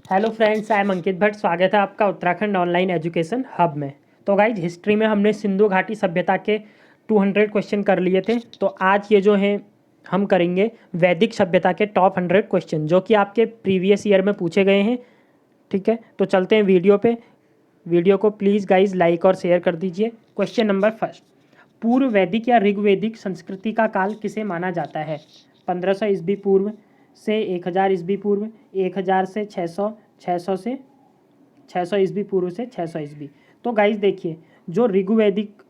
Hello friends, I am अंकित भट्ट। स्वागत है आपका उत्तराखंड ऑनलाइन एजुकेशन हब में। तो गाइज, हिस्ट्री में हमने सिंधु घाटी सभ्यता के 200 क्वेश्चन कर लिए थे। तो आज ये जो है हम करेंगे वैदिक सभ्यता के टॉप 100 क्वेश्चन, जो कि आपके प्रीवियस ईयर में पूछे गए हैं। ठीक है, तो चलते हैं वीडियो पे। वीडियो को प्लीज़ गाइज लाइक और शेयर कर दीजिए। क्वेश्चन नंबर फर्स्ट, पूर्व वैदिक या ऋग्वैदिक संस्कृति का काल किसे माना जाता है? 1500 ईस्वी पूर्व से 1000 ईस्वी पूर्व, 1000 से 600, 600 से 600 ईस्वी पूर्व से 600 ईस्वी। तो गाइज देखिए, जो ऋग्वैदिक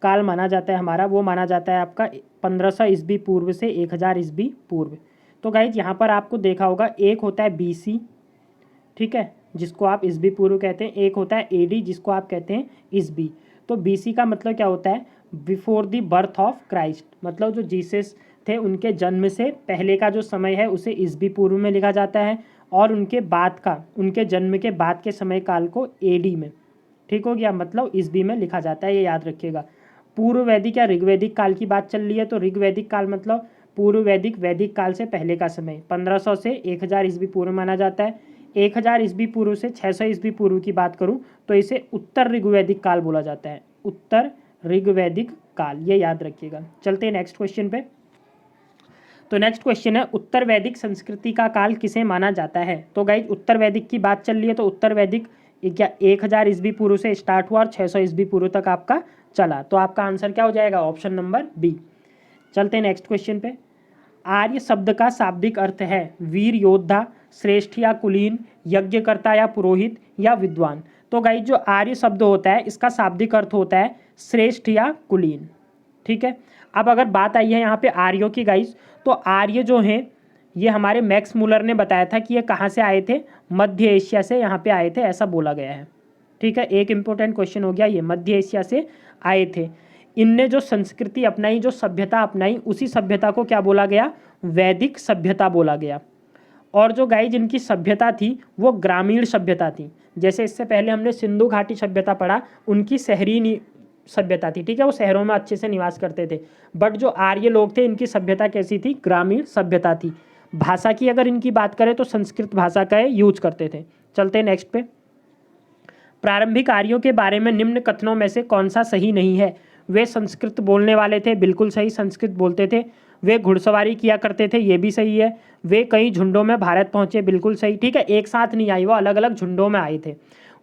काल माना जाता है हमारा, वो माना जाता है आपका 1500 ईस्वी पूर्व से 1000 ईस्वी पूर्व। तो गाइज यहाँ पर आपको देखा होगा, एक होता है बीसी, ठीक है, जिसको आप ईस्वी पूर्व कहते हैं। एक होता है एडी, जिसको आप कहते हैं ईस्वी। तो बीसी का मतलब क्या होता है? Before the birth of Christ, मतलब जो जीसस थे उनके जन्म से पहले का जो समय है उसे ईस्वी पूर्व में लिखा जाता है, और उनके बाद का, उनके जन्म के बाद के समय काल को एडी में, ठीक हो गया, मतलब ईस्वी में लिखा जाता है। ये याद रखिएगा। पूर्व वैदिक या ऋग्वैदिक काल की बात चल रही है, तो ऋग्वैदिक काल मतलब पूर्व वैदिक, वैदिक काल से पहले का समय 1500 से 1000 ईस्वी पूर्व माना जाता है। 1000 ईस्वी पूर्व से 600 ईस्वी पूर्व की बात करूं तो इसे उत्तर ऋग्वैदिक काल बोला जाता है। उत्तर ऋग्वैदिक काल, ये याद रखिएगा। चलते हैं नेक्स्ट क्वेश्चन पे। तो नेक्स्ट क्वेश्चन है, उत्तर वैदिक संस्कृति का काल किसे माना जाता है? तो गाइज, उत्तर वैदिक की बात चल रही है, तो उत्तर वैदिक क्या 1000 ईस्वी पूर्व से स्टार्ट हुआ और 600 ईस्वी पूर्व तक आपका चला। तो आपका आंसर क्या हो जाएगा? Option number B. चलते हैं नेक्स्ट क्वेश्चन पे। आर्य शब्द का शाब्दिक अर्थ है वीर योद्धा, श्रेष्ठ या कुलीन, यज्ञकर्ता या पुरोहित या विद्वान। तो गाइज, जो आर्य शब्द होता है इसका शाब्दिक अर्थ होता है श्रेष्ठ या कुलीन। ठीक है, अब अगर बात आई है यहाँ पे आर्यों की गाइज, तो आर्य जो हैं ये हमारे मैक्स मुलर ने बताया था कि ये कहाँ से आए थे? मध्य एशिया से यहाँ पे आए थे, ऐसा बोला गया है। ठीक है, एक इंपॉर्टेंट क्वेश्चन हो गया ये, मध्य एशिया से आए थे। इनने जो संस्कृति अपनाई, जो सभ्यता अपनाई, उसी सभ्यता को क्या बोला गया? वैदिक सभ्यता बोला गया। और जो गाइज जिनकी सभ्यता थी वो ग्रामीण सभ्यता थी। जैसे इससे पहले हमने सिंधु घाटी सभ्यता पढ़ा, उनकी शहरी सभ्यता थी। ठीक है, वो शहरों में अच्छे से निवास करते थे। बट जो आर्य लोग थे, इनकी सभ्यता कैसी थी? ग्रामीण सभ्यता थी। भाषा की अगर इनकी बात करें तो संस्कृत भाषा का यूज करते थे। चलते हैं नेक्स्ट पे। प्रारंभिक आर्यों के बारे में निम्न कथनों में से कौन सा सही नहीं है? वे संस्कृत बोलने वाले थे, बिल्कुल सही, संस्कृत बोलते थे। वे घुड़सवारी किया करते थे, ये भी सही है। वे कई झुंडों में भारत पहुंचे, बिल्कुल सही। ठीक है, एक साथ नहीं आए, वो अलग अलग झुंडों में आए थे।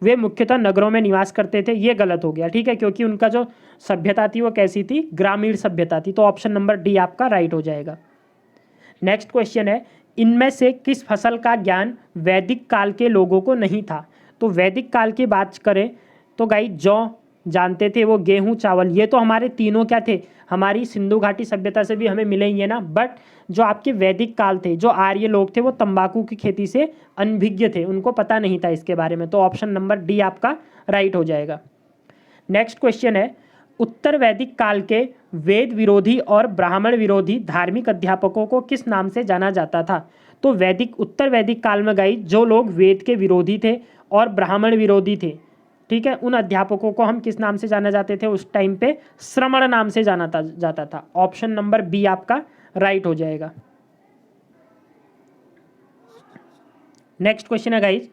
वे मुख्यतः नगरों में निवास करते थे, ये गलत हो गया। ठीक है, क्योंकि उनका जो सभ्यता थी वो कैसी थी? ग्रामीण सभ्यता थी। तो ऑप्शन नंबर डी आपका राइट हो जाएगा। नेक्स्ट क्वेश्चन है, इनमें से किस फसल का ज्ञान वैदिक काल के लोगों को नहीं था? तो वैदिक काल की बात करें तो गाई जौ जानते थे, वो गेहूं, चावल, ये तो हमारे तीनों क्या थे? हमारी सिंधु घाटी सभ्यता से भी हमें मिले ही है ना। बट जो आपके वैदिक काल थे, जो आर्य लोग थे, वो तंबाकू की खेती से अनभिज्ञ थे, उनको पता नहीं था इसके बारे में। तो ऑप्शन नंबर डी आपका राइट हो जाएगा। नेक्स्ट क्वेश्चन है, उत्तर वैदिक काल के वेद विरोधी और ब्राह्मण विरोधी धार्मिक अध्यापकों को किस नाम से जाना जाता था? तो उत्तर वैदिक काल में गाई जो लोग वेद के विरोधी थे और ब्राह्मण विरोधी थे, ठीक है, उन अध्यापकों को हम किस नाम से जाना जाते थे? उस टाइम पे श्रमण नाम से जाता था। ऑप्शन नंबर बी आपका राइट हो जाएगा। नेक्स्ट क्वेश्चन है गाइज,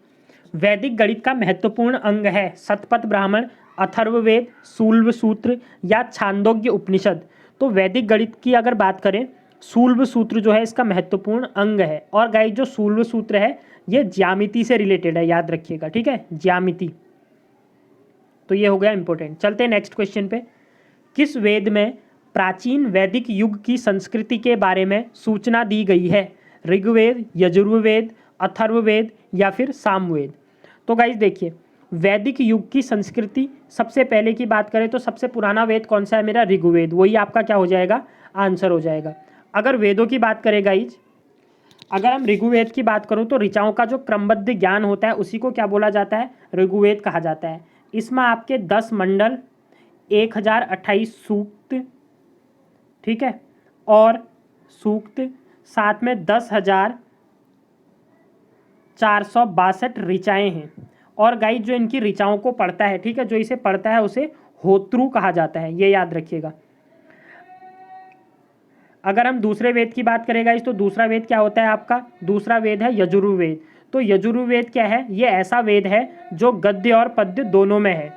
वैदिक गणित का महत्वपूर्ण अंग है शतपथ ब्राह्मण, अथर्ववेद, शूल्ब सूत्र या छांदोग्य उपनिषद। तो वैदिक गणित की अगर बात करें, शूल्ब सूत्र जो है इसका महत्वपूर्ण अंग है। और गाइज जो शूल्ब सूत्र है ये ज्यामिति से रिलेटेड है, याद रखिएगा। ठीक है, ज्यामिति। तो ये हो गया इंपॉर्टेंट। चलते हैं नेक्स्ट क्वेश्चन पे। किस वेद में प्राचीन वैदिक युग की संस्कृति के बारे में सूचना दी गई है? ऋग्वेद, यजुर्वेद, अथर्ववेद या फिर सामवेद। तो गाइज देखिए, वैदिक युग की संस्कृति, सबसे पहले की बात करें तो सबसे पुराना वेद कौन सा है मेरा? ऋग्वेद। वही आपका क्या हो जाएगा? आंसर हो जाएगा। अगर वेदों की बात करें गाइज, अगर हम ऋग्वेद की बात करूं तो ऋचाओं का जो क्रमबद्ध ज्ञान होता है उसी को क्या बोला जाता है? ऋग्वेद कहा जाता है। इसमें आपके 10 मंडल, 1028 सूक्त, ठीक है, और सूक्त, साथ में 10,462 ऋचाएँ हैं। और गाइज जो इनकी ऋचाओं को पढ़ता है, ठीक है, जो इसे पढ़ता है उसे होत्रु कहा जाता है, ये याद रखिएगा। अगर हम दूसरे वेद की बात करें गाइज, तो दूसरा वेद क्या होता है आपका? दूसरा वेद है यजुर्वेद। तो यजुर्वेद क्या है, ये ऐसा वेद है जो गद्य और पद्य दोनों में है।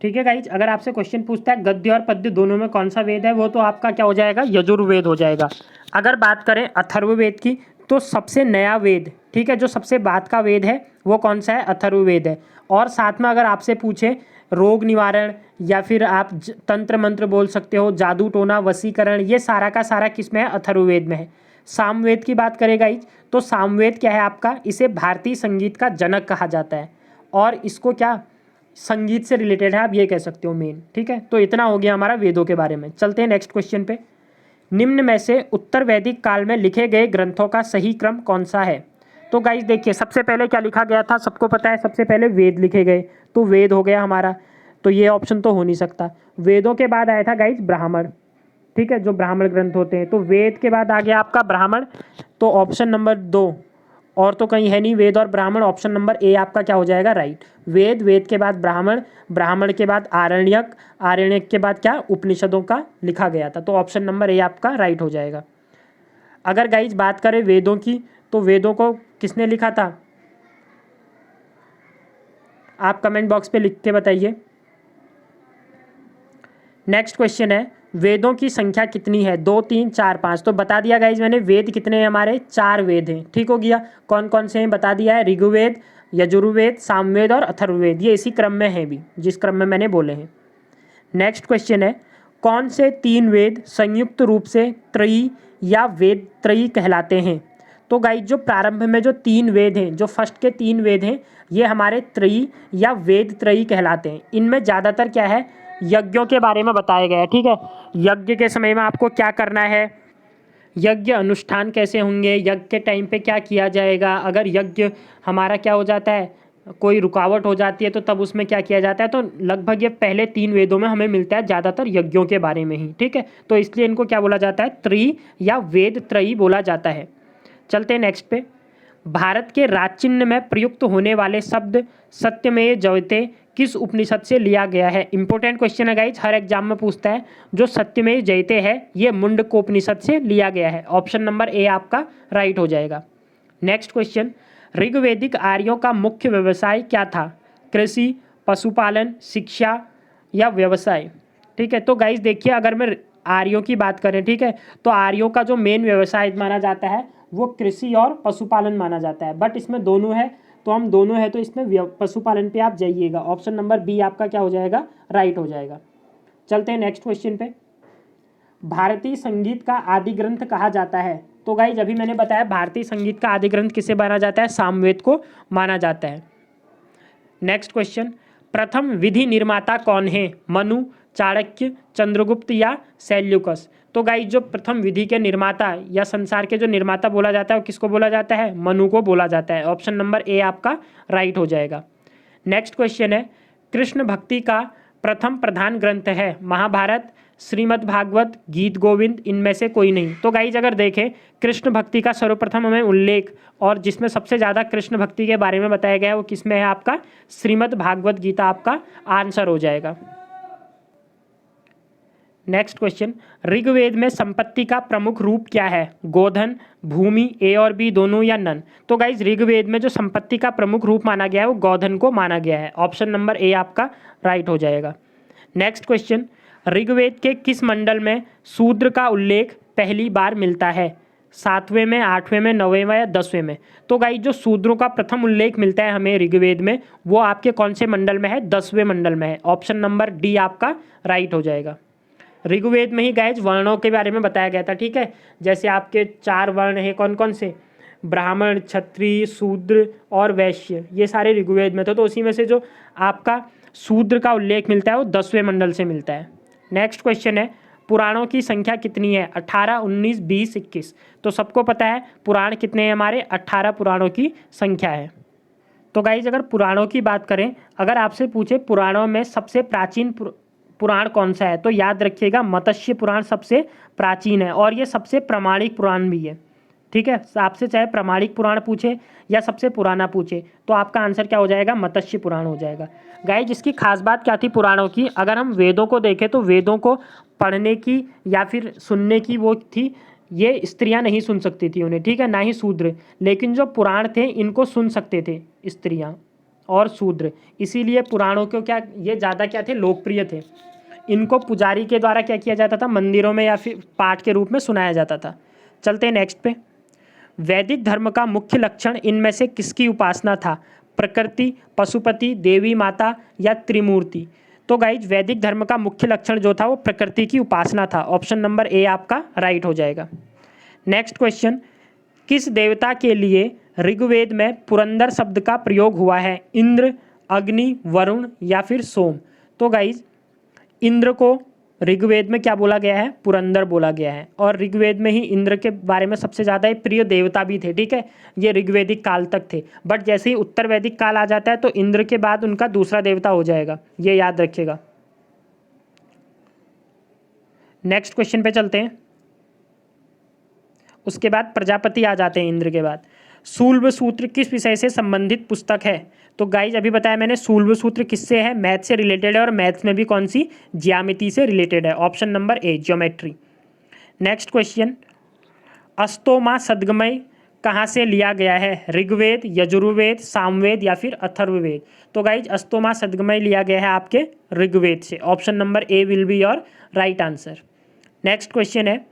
ठीक है गाइज, अगर आपसे क्वेश्चन पूछता है गद्य और पद्य दोनों में कौन सा वेद है, वो तो आपका क्या हो जाएगा, यजुर्वेद हो जाएगा। अगर बात करें अथर्ववेद की, तो सबसे नया वेद, ठीक है, जो सबसे बाद का वेद है वो कौन सा है, अथर्ववेद है। और साथ में अगर आपसे पूछे रोग निवारण या फिर आप तंत्र मंत्र बोल सकते हो, जादू टोना वशीकरण, ये सारा का सारा किस में है, अथर्ववेद में है। सामवेद की बात करें गाइज, तो सामवेद क्या है आपका, इसे भारतीय संगीत का जनक कहा जाता है और इसको क्या, संगीत से रिलेटेड है, आप ये कह सकते हो मेन। ठीक है, तो इतना हो गया हमारा वेदों के बारे में। चलते हैं नेक्स्ट क्वेश्चन पे। निम्न में से उत्तर वैदिक काल में लिखे गए ग्रंथों का सही क्रम कौन सा है। तो गाइस देखिए, सबसे पहले क्या लिखा गया था, सबको पता है, सबसे पहले वेद लिखे गए, तो वेद हो गया हमारा, तो ये ऑप्शन तो हो नहीं सकता। वेदों के बाद आया था गाइस ब्राह्मण, ठीक है, जो ब्राह्मण ग्रंथ होते हैं, तो वेद के बाद आ गया आपका ब्राह्मण, तो ऑप्शन नंबर 2, और तो कहीं है नहीं, वेद और ब्राह्मण, ऑप्शन नंबर ए आपका क्या हो जाएगा, राइट। वेद, वेद के बाद ब्राह्मण, ब्राह्मण के बाद आरण्यक, आरण्यक के बाद क्या, उपनिषदों का लिखा गया था, तो ऑप्शन नंबर ए आपका राइट हो जाएगा। अगर गाइज बात करें वेदों की, तो वेदों को किसने लिखा था, आप कमेंट बॉक्स पे लिख के बताइए। नेक्स्ट क्वेश्चन है, वेदों की संख्या कितनी है, 2, 3, 4, 5। तो बता दिया गाइज मैंने, वेद कितने हैं हमारे, 4 वेद हैं। ठीक हो गया, कौन कौन से हैं बता दिया है, ऋग्वेद, यजुर्वेद, सामवेद और अथर्ववेद, ये इसी क्रम में हैं भी, जिस क्रम में मैंने बोले हैं। नेक्स्ट क्वेश्चन है, कौन से 3 वेद संयुक्त रूप से त्रयी या वेद त्रयी कहलाते हैं। तो गाइज जो प्रारंभ में जो 3 वेद हैं, जो फर्स्ट के 3 वेद हैं, ये हमारे त्रयी या वेद त्रयी कहलाते हैं। इनमें ज़्यादातर क्या है, यज्ञों के बारे में बताया गया है। ठीक है, यज्ञ के समय में आपको क्या करना है, यज्ञ अनुष्ठान कैसे होंगे, यज्ञ के टाइम पे क्या किया जाएगा, अगर यज्ञ हमारा क्या हो जाता है, कोई रुकावट हो जाती है, तो तब उसमें क्या किया जाता है। तो लगभग ये पहले 3 वेदों में हमें मिलता है ज़्यादातर यज्ञों के बारे में ही। ठीक है, तो इसलिए इनको क्या बोला जाता है, त्रयी या वेद त्रयी बोला जाता है। चलते हैं नेक्स्ट पे। भारत के राजचिन्ह में प्रयुक्त होने वाले शब्द सत्यमेव जयते किस उपनिषद से लिया गया है। इंपॉर्टेंट क्वेश्चन है गाइज, हर एग्जाम में पूछता है। जो सत्यमेव जयते है, ये मुंडकोपनिषद से लिया गया है, ऑप्शन नंबर ए आपका राइट हो जाएगा। नेक्स्ट क्वेश्चन, ऋग्वेदिक आर्यों का मुख्य व्यवसाय क्या था, कृषि, पशुपालन, शिक्षा या व्यवसाय। ठीक है, तो गाइज देखिए, अगर मैं आर्यों की बात करें, ठीक है, तो आर्यों का जो मेन व्यवसाय माना जाता है वो कृषि और पशुपालन माना जाता है, बट इसमें दोनों है, तो हम दोनों है, तो इसमें पशुपालन पे आप जाइएगा, ऑप्शन नंबर बी आपका क्या हो जाएगा, राइट हो जाएगा। चलते हैं नेक्स्ट क्वेश्चन पे। भारतीय संगीत का आदि ग्रंथ कहा जाता है। तो गाइज अभी मैंने बताया, भारतीय संगीत का आदि ग्रंथ किसे माना जाता है, सामवेद को माना जाता है। नेक्स्ट क्वेश्चन, प्रथम विधि निर्माता कौन है, मनु, चाणक्य, चंद्रगुप्त या सेल्यूकस। तो गाइज जो प्रथम विधि के निर्माता या संसार के जो निर्माता बोला जाता है, वो किसको बोला जाता है, मनु को बोला जाता है, ऑप्शन नंबर ए आपका राइट हो जाएगा। नेक्स्ट क्वेश्चन है, कृष्ण भक्ति का प्रथम प्रधान ग्रंथ है महाभारत, श्रीमद् भागवत, गीत गोविंद, इनमें से कोई नहीं। तो गाइज अगर देखें, कृष्ण भक्ति का सर्वप्रथम हमें उल्लेख और जिसमें सबसे ज़्यादा कृष्ण भक्ति के बारे में बताया गया है, वो किसमें है, आपका श्रीमद् भागवत गीता आपका आंसर हो जाएगा। नेक्स्ट क्वेश्चन, ऋग्वेद में संपत्ति का प्रमुख रूप क्या है, गोधन, भूमि, ए और बी दोनों या नन। तो गाइज ऋग्वेद में जो संपत्ति का प्रमुख रूप माना गया है वो गोधन को माना गया है, ऑप्शन नंबर ए आपका राइट हो जाएगा। नेक्स्ट क्वेश्चन, ऋग्वेद के किस मंडल में शूद्र का उल्लेख पहली बार मिलता है, 7वें में, 8वें में, 9वें में या 10वें में। तो गाइज जो शूद्रों का प्रथम उल्लेख मिलता है हमें ऋग्वेद में, वो आपके कौन से मंडल में है, 10वें मंडल में है, ऑप्शन नंबर डी आपका राइट हो जाएगा। ऋग्वेद में ही गाइज वर्णों के बारे में बताया गया था। ठीक है, जैसे आपके 4 वर्ण हैं, कौन कौन से, ब्राह्मण, क्षत्रिय, शूद्र और वैश्य, ये सारे ऋग्वेद में थे। तो उसी में से जो आपका शूद्र का उल्लेख मिलता है वो 10वें मंडल से मिलता है। नेक्स्ट क्वेश्चन है, पुराणों की संख्या कितनी है, 18, 19, 20, 21। तो सबको पता है पुराण कितने हैं हमारे, 18 पुराणों की संख्या है। तो गाइज अगर पुराणों की बात करें, अगर आपसे पूछे पुराणों में सबसे प्राचीन पुराण कौन सा है, तो याद रखिएगा मत्स्य पुराण सबसे प्राचीन है और ये सबसे प्रामाणिक पुराण भी है। ठीक है, आपसे चाहे प्रामाणिक पुराण पूछे या सबसे पुराना पूछे, तो आपका आंसर क्या हो जाएगा, मत्स्य पुराण हो जाएगा। गाइज इसकी खास बात क्या थी पुराणों की, अगर हम वेदों को देखें तो वेदों को पढ़ने की या फिर सुनने की वो थी ये स्त्रियां नहीं सुन सकती थी उन्हें, ठीक है, ना ही शूद्र, लेकिन जो पुराण थे इनको सुन सकते थे स्त्रियां और शूद्र, इसीलिए पुराणों को क्या ये ज़्यादा क्या थे, लोकप्रिय थे। इनको पुजारी के द्वारा क्या किया जाता था, मंदिरों में या फिर पाठ के रूप में सुनाया जाता था। चलते हैं नेक्स्ट पे। वैदिक धर्म का मुख्य लक्षण इनमें से किसकी उपासना था? प्रकृति, पशुपति, देवी माता या त्रिमूर्ति? तो गाइज वैदिक धर्म का मुख्य लक्षण जो था वो प्रकृति की उपासना था। ऑप्शन नंबर ए आपका राइट हो जाएगा। नेक्स्ट क्वेश्चन, किस देवता के लिए ऋग्वेद में पुरंदर शब्द का प्रयोग हुआ है? इंद्र, अग्नि, वरुण या फिर सोम? तो गाइज इंद्र को ऋग्वेद में क्या बोला गया है? पुरंदर बोला गया है। और ऋग्वेद में ही इंद्र के बारे में सबसे ज़्यादा प्रिय देवता भी थे, ठीक है, ये ऋग्वेदिक काल तक थे। बट जैसे ही उत्तर वैदिक काल आ जाता है तो इंद्र के बाद उनका दूसरा देवता हो जाएगा, ये याद रखिएगा। नेक्स्ट क्वेश्चन पे चलते हैं। उसके बाद प्रजापति आ जाते हैं इंद्र के बाद। शूल्ब सूत्र किस विषय से संबंधित पुस्तक है? तो गाइज अभी बताया मैंने, शूल्ब सूत्र किससे है? मैथ से रिलेटेड है, और मैथ्स में भी कौन सी? ज्यामिति से रिलेटेड है। Option number A geometry. Next question, अस्तोमा सद्गमय कहाँ से लिया गया है? ऋग्वेद, यजुर्वेद, सामवेद या फिर अथर्ववेद? तो गाइज अस्तोमा सद्गमय लिया गया है आपके ऋग्वेद से। Option number A will be your right answer. Next question है,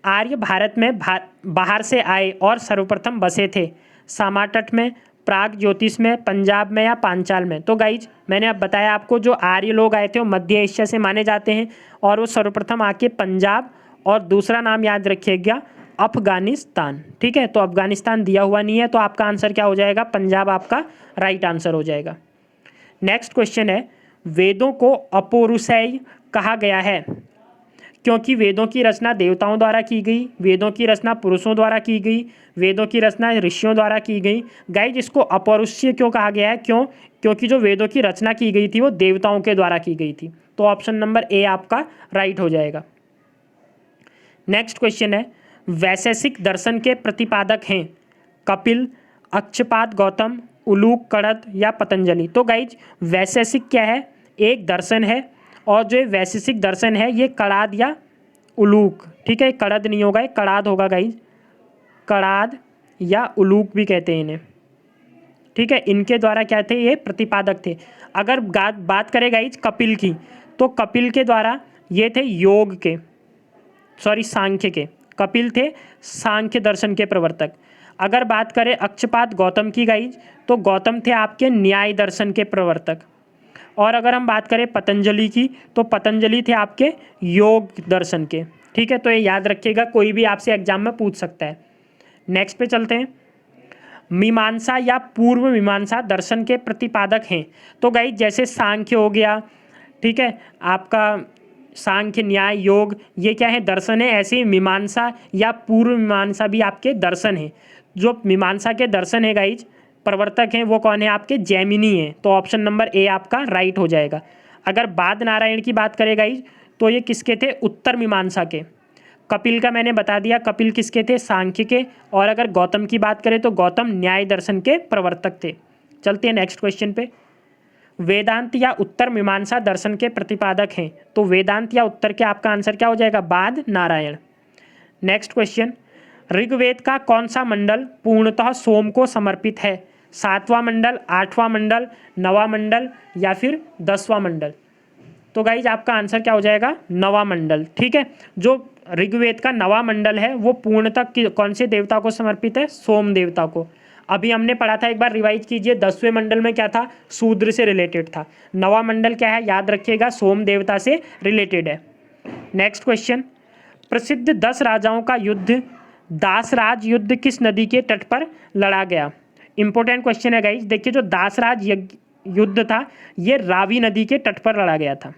आर्य भारत में बाहर से आए और सर्वप्रथम बसे थे? सामाटट में, प्राग ज्योतिष में, पंजाब में या पांचाल में? तो गाइज मैंने अब बताया आपको, जो आर्य लोग आए थे वो मध्य एशिया से माने जाते हैं, और वो सर्वप्रथम आके पंजाब, और दूसरा नाम याद रखिएगा अफगानिस्तान, ठीक है। तो अफगानिस्तान दिया हुआ नहीं है, तो आपका आंसर क्या हो जाएगा? पंजाब आपका राइट आंसर हो जाएगा। नेक्स्ट क्वेश्चन है, वेदों को अपौरुषेय कहा गया है क्योंकि वेदों की रचना देवताओं द्वारा की गई, वेदों की रचना पुरुषों द्वारा की गई, वेदों की रचना ऋषियों द्वारा की गई? गाइज इसको अपौरुषीय क्यों कहा गया है? क्यों? क्योंकि जो वेदों की रचना की गई थी वो देवताओं के द्वारा की गई थी। तो ऑप्शन नंबर ए आपका राइट हो जाएगा। नेक्स्ट क्वेश्चन है, वैशेषिक दर्शन के प्रतिपादक हैं कपिल, अक्षपाद गौतम, उलूक कड़द या पतंजलि? तो गाइज वैशेषिक क्या है? एक दर्शन है, और जो वैशेषिक दर्शन है ये कड़ाद या उलूक, ठीक है, कड़द नहीं होगा, कड़ाद होगा गाइज, कड़ाद या उलूक भी कहते हैं इन्हें, ठीक है। इनके द्वारा क्या थे? ये प्रतिपादक थे। अगर बात करें गाइज कपिल की, तो कपिल के द्वारा ये थे योग के, सॉरी सांख्य के, कपिल थे सांख्य दर्शन के प्रवर्तक। अगर बात करें अक्षपाद गौतम की गाइज, तो गौतम थे आपके न्याय दर्शन के प्रवर्तक। और अगर हम बात करें पतंजलि की, तो पतंजलि थे आपके योग दर्शन के, ठीक है। तो ये याद रखिएगा, कोई भी आपसे एग्जाम में पूछ सकता है। नेक्स्ट पे चलते हैं, मीमांसा या पूर्व मीमांसा दर्शन के प्रतिपादक हैं? तो गाइज जैसे सांख्य हो गया, ठीक है, आपका सांख्य, न्याय, योग, ये क्या है? दर्शन है। ऐसे ही मीमांसा या पूर्व मीमांसा भी आपके दर्शन है। जो मीमांसा के दर्शन है गाइज, प्रवर्तक हैं वो कौन है? आपके जैमिनी हैं। तो ऑप्शन नंबर ए आपका राइट हो जाएगा। अगर बाद नारायण की बात करें गाइज, तो ये किसके थे? उत्तर मीमांसा के। कपिल का मैंने बता दिया, कपिल किसके थे? सांख्य के। और अगर गौतम की बात करें तो गौतम न्याय दर्शन के प्रवर्तक थे। चलते हैं नेक्स्ट क्वेश्चन पे। वेदांत या उत्तर मीमांसा दर्शन के प्रतिपादक हैं? तो वेदांत या उत्तर के आपका आंसर क्या हो जाएगा? बाद नारायण। नेक्स्ट क्वेश्चन, ऋग्वेद का कौन सा मंडल पूर्णतः सोम को समर्पित है? 7वां मंडल, 8वां मंडल, 9वां मंडल या फिर 10वां मंडल? तो गाइज आपका आंसर क्या हो जाएगा? 9वां मंडल, ठीक है। जो ऋग्वेद का 9वां मंडल है वो पूर्णतः कौन से देवता को समर्पित है? सोम देवता को। अभी हमने पढ़ा था, एक बार रिवाइज कीजिए, 10वें मंडल में क्या था? शूद्र से रिलेटेड था। 9वां मंडल क्या है? याद रखिएगा, सोम देवता से रिलेटेड है। नेक्स्ट क्वेश्चन, प्रसिद्ध 10 राजाओं का युद्ध दासराज युद्ध किस नदी के तट पर लड़ा गया? इंपॉर्टेंट क्वेश्चन है गाइज। देखिए, जो दासराज युद्ध था ये रावी नदी के तट पर लड़ा गया था,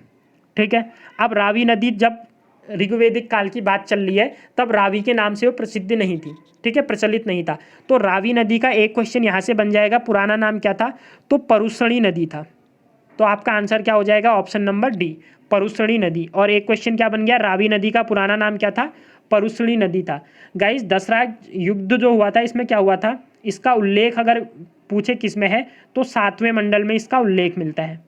ठीक है। अब रावी नदी, जब ऋग्वेदिक काल की बात चल रही है, तब रावी के नाम से वो प्रसिद्ध नहीं थी, ठीक है, प्रचलित नहीं था। तो रावी नदी का एक क्वेश्चन यहाँ से बन जाएगा, पुराना नाम क्या था? तो परुसणी नदी था। तो आपका आंसर क्या हो जाएगा? ऑप्शन नंबर डी, परुसणी नदी। और एक क्वेश्चन क्या बन गया? रावी नदी का पुराना नाम क्या था? परुसणी नदी था। गाइस दसराज युद्ध जो हुआ था, इसमें क्या हुआ था? इसका उल्लेख अगर पूछे किस में है, तो 7वें मंडल में इसका उल्लेख मिलता है,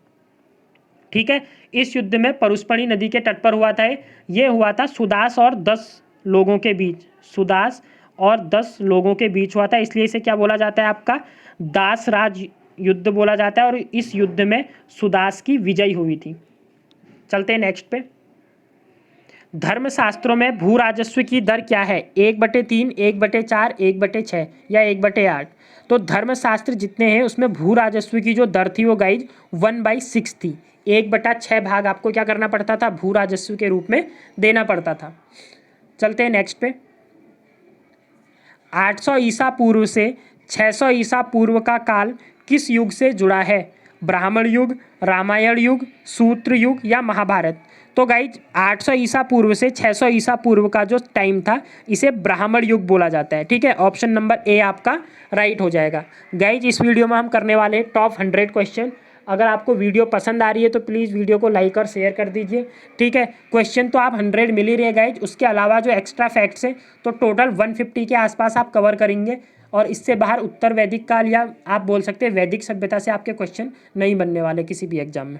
ठीक है। इस युद्ध में परुष्पणी नदी के तट पर हुआ था। ये हुआ था सुदास और 10 लोगों के बीच, सुदास और 10 लोगों के बीच हुआ था, इसलिए इसे क्या बोला जाता है आपका दास राज युद्ध बोला जाता है। और इस युद्ध में सुदास की विजय हुई थी। चलते हैं नेक्स्ट पे। धर्मशास्त्रों में भू राजस्व की दर क्या है? 1/3, 1/4, 1/6 या 1/8? तो धर्मशास्त्र जितने हैं उसमें भू राजस्व की जो दर थी वो गाइज 1/6 थी। 1/6 भाग आपको क्या करना पड़ता था? भू राजस्व के रूप में देना पड़ता था। चलते हैं नेक्स्ट पे। 800 ईसा पूर्व से 600 ईसा पूर्व का काल किस युग से जुड़ा है? ब्राह्मण युग, रामायण युग, सूत्र युग या महाभारत? तो गाइज 800 ईसा पूर्व से 600 ईसा पूर्व का जो टाइम था इसे ब्राह्मण युग बोला जाता है। ठीक है, ऑप्शन नंबर ए आपका राइट हो जाएगा। गाइज इस वीडियो में हम करने वाले हैं टॉप 100 क्वेश्चन। अगर आपको वीडियो पसंद आ रही है तो प्लीज़ वीडियो को लाइक और शेयर कर दीजिए। ठीक है, क्वेश्चन तो आप 100 मिल ही रहे गाइज, उसके अलावा जो एक्स्ट्रा फैक्ट्स हैं तो टोटल 150 के आसपास आप कवर करेंगे। और इससे बाहर उत्तर वैदिक काल या आप बोल सकते हैं वैदिक सभ्यता से आपके क्वेश्चन नहीं बनने वाले किसी भी एग्जाम में।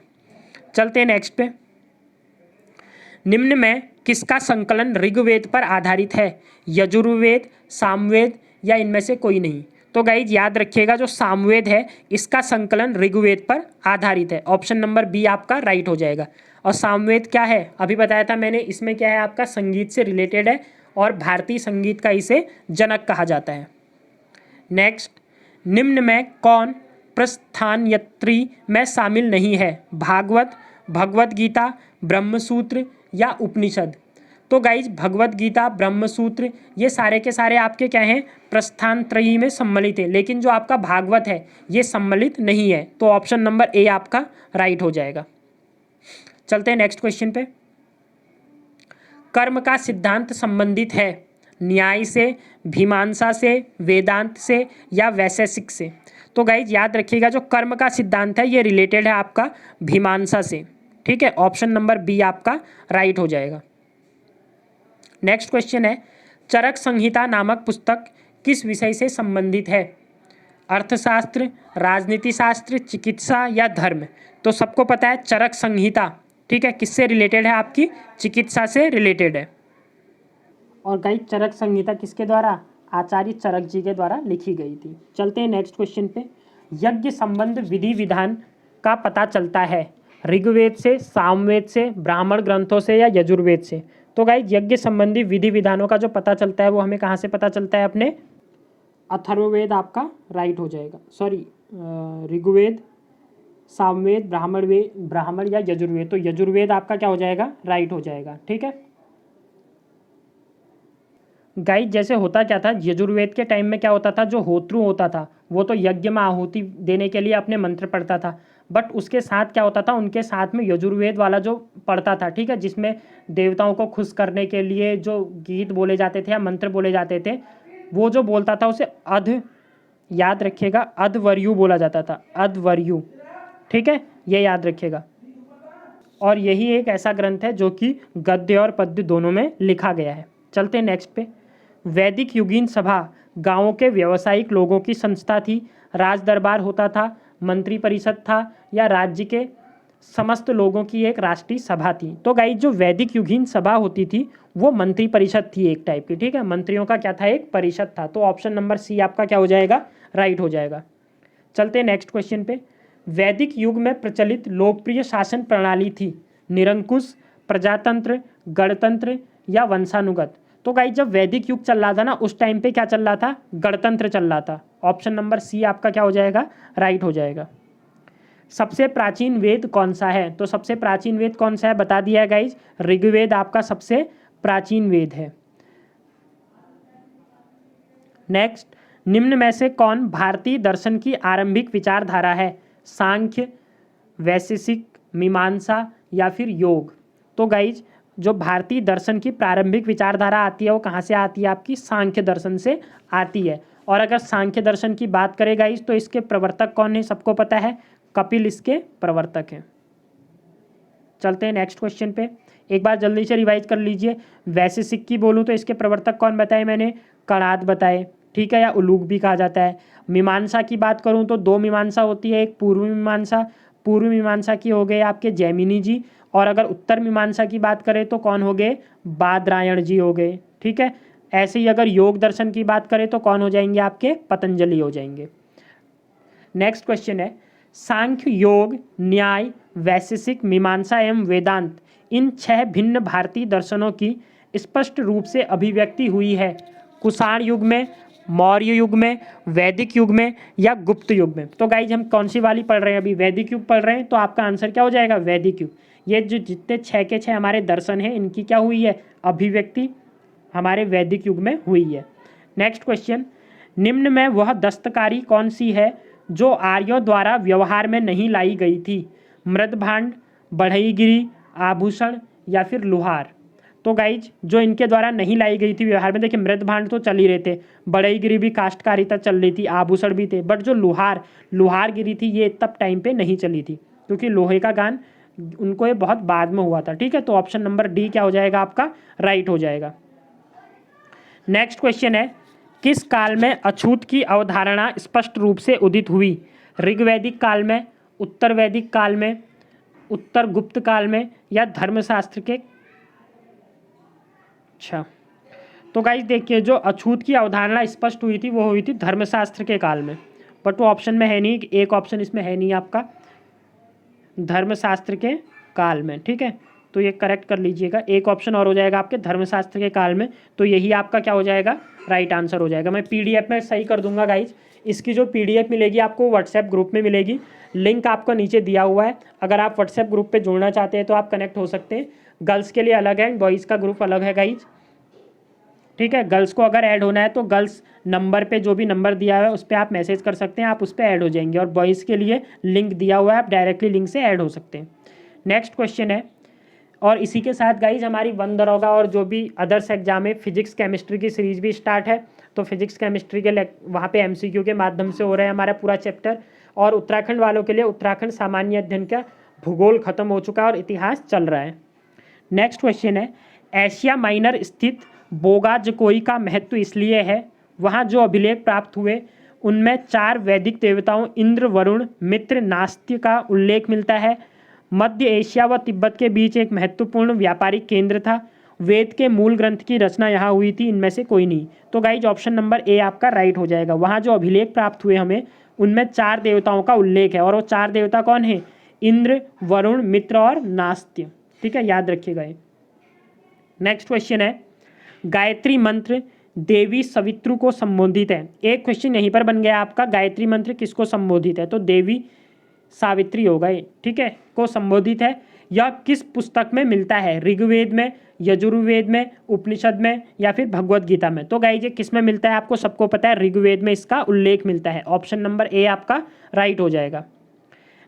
चलते हैं नेक्स्ट पे। निम्न में किसका संकलन ऋग्वेद पर आधारित है? यजुर्वेद, सामवेद या इनमें से कोई नहीं? तो गाइज याद रखिएगा जो सामवेद है इसका संकलन ऋग्वेद पर आधारित है। ऑप्शन नंबर बी आपका राइट हो जाएगा। और सामवेद क्या है अभी बताया था मैंने, इसमें क्या है आपका संगीत से रिलेटेड है और भारतीय संगीत का इसे जनक कहा जाता है। नेक्स्ट, निम्न में कौन प्रस्थानत्रयी में शामिल नहीं है? भागवत, भगवत गीता, ब्रह्मसूत्र या उपनिषद? तो गाइज भगवत गीता, ब्रह्मसूत्र ये सारे के सारे आपके क्या हैं? प्रस्थानत्रयी में सम्मिलित है, लेकिन जो आपका भागवत है ये सम्मिलित नहीं है। तो ऑप्शन नंबर ए आपका राइट हो जाएगा। चलते हैं नेक्स्ट क्वेश्चन पे। कर्म का सिद्धांत संबंधित है न्याय से, मीमांसा से, वेदांत से या वैशेषिक से? तो गाइज याद रखिएगा जो कर्म का सिद्धांत है ये रिलेटेड है आपका मीमांसा से। ठीक है, ऑप्शन नंबर बी आपका राइट हो जाएगा। नेक्स्ट क्वेश्चन है, चरक संहिता नामक पुस्तक किस विषय से संबंधित है? अर्थशास्त्र, राजनीति शास्त्र, चिकित्सा या धर्म? तो सबको पता है चरक संहिता, ठीक है, किससे रिलेटेड है? आपकी चिकित्सा से रिलेटेड है। और गाइस चरक संहिता किसके द्वारा? आचार्य चरक जी के द्वारा लिखी गई थी। चलते हैं नेक्स्ट क्वेश्चन पे। यज्ञ संबंध विधि विधान का पता चलता है ऋग्वेद से, सामवेद से, ब्राह्मण ग्रंथों से या यजुर्वेद से? तो गाइस यज्ञ संबंधी विधि विधानों का जो पता चलता है वो हमें कहाँ से पता चलता है? अपने अथर्ववेद आपका राइट हो जाएगा। सॉरी, ऋग्वेद, सामवेद, ब्राह्मण या यजुर्वेद? तो यजुर्वेद आपका क्या हो जाएगा? राइट हो जाएगा। ठीक है गाइस, जैसे होता क्या था यजुर्वेद के टाइम में क्या होता था, जो होतृ होता था वो तो यज्ञ में आहुति देने के लिए अपने मंत्र पढ़ता था, बट उसके साथ क्या होता था, उनके साथ में यजुर्वेद वाला जो पढ़ता था, ठीक है, जिसमें देवताओं को खुश करने के लिए जो गीत बोले जाते थे या मंत्र बोले जाते थे, वो जो बोलता था उसे अध, याद रखिएगा, अध्वर्यु बोला जाता था, अध्वर्यु। ठीक है, ये याद रखिएगा। और यही एक ऐसा ग्रंथ है जो कि गद्य और पद्य दोनों में लिखा गया है। चलते हैं नेक्स्ट पे। वैदिक युगीन सभा गांवों के व्यावसायिक लोगों की संस्था थी, राज दरबार होता था, मंत्री परिषद था या राज्य के समस्त लोगों की एक राष्ट्रीय सभा थी? तो गाइस जो वैदिक युगीन सभा होती थी वो मंत्री परिषद थी एक टाइप की। ठीक है, मंत्रियों का क्या था? एक परिषद था। तो ऑप्शन नंबर सी आपका क्या हो जाएगा? राइट हो जाएगा। चलते हैं नेक्स्ट क्वेश्चन पे। वैदिक युग में प्रचलित लोकप्रिय शासन प्रणाली थी निरंकुश, प्रजातंत्र, गणतंत्र या वंशानुगत? तो गाइस जब वैदिक युग चल रहा था ना उस टाइम पे क्या चल रहा था? गणतंत्र चल रहा था। ऑप्शन नंबर सी आपका क्या हो जाएगा? राइट हो जाएगा। सबसे प्राचीन वेद कौन सा है? तो सबसे प्राचीन वेद कौन सा है बता दिया है गाइस, ऋग्वेद आपका सबसे प्राचीन वेद है। नेक्स्ट, निम्न में से कौन भारतीय दर्शन की आरंभिक विचारधारा है? सांख्य, वैशेषिक, मीमांसा या फिर योग? तो गाइज जो भारतीय दर्शन की प्रारंभिक विचारधारा आती है वो कहाँ से आती है? आपकी सांख्य दर्शन से आती है। और अगर सांख्य दर्शन की बात करें गाइज तो इसके प्रवर्तक कौन है? सबको पता है, कपिल इसके प्रवर्तक हैं। चलते हैं नेक्स्ट क्वेश्चन पे। एक बार जल्दी से रिवाइज कर लीजिए। वैशेषिक की बोलूँ तो इसके प्रवर्तक कौन बताए मैंने? कणाद बताए, ठीक है, या उलूक भी कहा जाता है। मीमांसा की बात करूँ तो दो मीमांसा होती है, एक पूर्व मीमांसा, पूर्व मीमांसा की हो गए आपके जैमिनी जी, और अगर उत्तर मीमांसा की बात करें तो कौन हो गए? बादरायण जी हो गए। ठीक है, ऐसे ही अगर योग दर्शन की बात करें तो कौन हो जाएंगे आपके, पतंजलि हो जाएंगे। नेक्स्ट क्वेश्चन है, सांख्य, योग, न्याय, वैशेषिक, मीमांसा एवं वेदांत, इन 6 भिन्न भारतीय दर्शनों की स्पष्ट रूप से अभिव्यक्ति हुई है कुषाण युग में, मौर्य युग में, वैदिक युग में या गुप्त युग में। तो गाइज हम कौन सी वाली पढ़ रहे हैं, अभी वैदिक युग पढ़ रहे हैं, तो आपका आंसर क्या हो जाएगा, वैदिक युग। ये जो जितने 6 के 6 हमारे दर्शन हैं, इनकी क्या हुई है, अभिव्यक्ति हमारे वैदिक युग में हुई है। नेक्स्ट क्वेश्चन, निम्न में वह दस्तकारी कौन सी है जो आर्यों द्वारा व्यवहार में नहीं लाई गई थी, मृदभांड, बढ़ईगिरी, आभूषण या फिर लोहार। तो गाइज जो इनके द्वारा नहीं लाई गई थी व्यवहार में, देखिए मृदभांड तो चल ही रहे थे, बढ़ईगिरी भी काष्ठकारिता चल रही थी, आभूषण भी थे, बट जो लोहार गिरी थी ये तब टाइम पे नहीं चली थी, क्योंकि लोहे का गान उनको ये बहुत बाद में हुआ था। ठीक है, तो ऑप्शन नंबर डी क्या हो जाएगा आपका, राइट हो जाएगा। नेक्स्ट क्वेश्चन है, किस काल में अछूत की अवधारणा स्पष्ट रूप से उदित हुई, ऋग्वैदिक काल में, उत्तर वैदिक काल में, उत्तर गुप्त काल में या धर्मशास्त्र के। अच्छा, तो गाइस देखिए जो अछूत की अवधारणा स्पष्ट हुई थी वो हुई थी धर्मशास्त्र के काल में, बट वो ऑप्शन में है नहीं, एक ऑप्शन इसमें है नहीं आपका, धर्मशास्त्र के काल में। ठीक है, तो ये करेक्ट कर लीजिएगा, एक ऑप्शन और हो जाएगा आपके धर्मशास्त्र के काल में, तो यही आपका क्या हो जाएगा, राइट आंसर हो जाएगा। मैं पीडीएफ में सही कर दूंगा गाइज, इसकी जो पीडीएफ मिलेगी आपको व्हाट्सएप ग्रुप में मिलेगी, लिंक आपको नीचे दिया हुआ है, अगर आप व्हाट्सएप ग्रुप पे जुड़ना चाहते हैं तो आप कनेक्ट हो सकते हैं। गर्ल्स के लिए अलग है, बॉयज़ का ग्रुप अलग है गाइज। ठीक है, गर्ल्स को अगर ऐड होना है तो गर्ल्स नंबर पे जो भी नंबर दिया हुआ है उस पर आप मैसेज कर सकते हैं, आप उस पर ऐड हो जाएंगे, और बॉयज़ के लिए लिंक दिया हुआ है, आप डायरेक्टली लिंक से ऐड हो सकते हैं। नेक्स्ट क्वेश्चन है, और इसी के साथ गाइज हमारी वन दरोगा और जो भी अदर्स एग्जाम है, फिजिक्स केमिस्ट्री की सीरीज भी स्टार्ट है, तो फिजिक्स केमिस्ट्री के वहाँ पे एमसीक्यू के माध्यम से हो रहा है हमारा पूरा चैप्टर, और उत्तराखंड वालों के लिए उत्तराखंड सामान्य अध्ययन का भूगोल खत्म हो चुका है और इतिहास चल रहा है। नेक्स्ट क्वेश्चन है, एशिया माइनर स्थित बोगाजकोई का महत्व इसलिए है, वहाँ जो अभिलेख प्राप्त हुए उनमें 4 वैदिक देवताओं इंद्र, वरुण, मित्र, नास्त्य का उल्लेख मिलता है, मध्य एशिया व तिब्बत के बीच एक महत्वपूर्ण व्यापारिक केंद्र था, वेद के मूल ग्रंथ की रचना यहाँ हुई थी, इनमें से कोई नहीं। तो गाइज ऑप्शन नंबर ए आपका राइट हो जाएगा, वहाँ जो अभिलेख प्राप्त हुए हमें उनमें 4 देवताओं का उल्लेख है, और वो 4 देवता कौन है, इंद्र, वरुण, मित्र और नास्त्य। ठीक है, याद रखिएगा ये। नेक्स्ट क्वेश्चन है, गायत्री मंत्र देवी सवित्रु को संबोधित है। एक क्वेश्चन यहीं पर बन गया आपका, गायत्री मंत्र किसको संबोधित है, तो देवी सावित्री होगा ये। ठीक है, को संबोधित है, यह किस पुस्तक में मिलता है, ऋग्वेद में, यजुर्वेद में, उपनिषद में या फिर भगवत गीता में। तो गाइज ये किस में मिलता है, आपको सबको पता है, ऋग्वेद में इसका उल्लेख मिलता है, ऑप्शन नंबर ए आपका राइट हो जाएगा।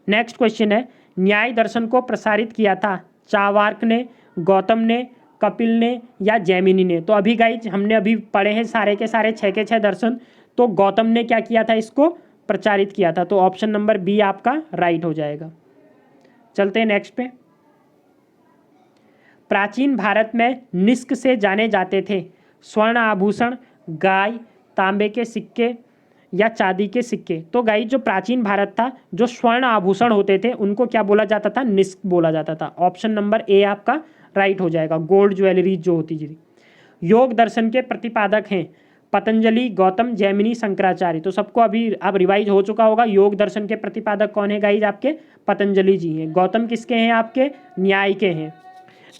नेक्स्ट क्वेश्चन है, न्याय दर्शन को प्रसारित किया था चावार्क ने, गौतम ने, कपिल ने या जैमिनी ने। तो अभी गाइज हमने अभी पढ़े हैं सारे के सारे 6 के 6 दर्शन, तो गौतम ने क्या किया था, इसको प्रचारित किया था, तो ऑप्शन नंबर बी आपका राइट हो जाएगा। चलते हैं नेक्स्ट पे। प्राचीन भारत में निष्क से जाने जाते थे स्वर्ण आभूषण, गाय, तांबे के सिक्के या चांदी के सिक्के। तो गाइस जो प्राचीन भारत था, जो स्वर्ण आभूषण होते थे उनको क्या बोला जाता था, निष्क बोला जाता था, ऑप्शन नंबर ए आपका राइट हो जाएगा, गोल्ड ज्वेलरी जो होती थी। योग दर्शन के प्रतिपादक हैं पतंजलि, गौतम, जैमिनी, शंकराचार्य। तो सबको अभी अब रिवाइज हो चुका होगा, योग दर्शन के प्रतिपादक कौन है गाइज, आपके पतंजलि जी हैं। गौतम किसके हैं, आपके न्याय के हैं।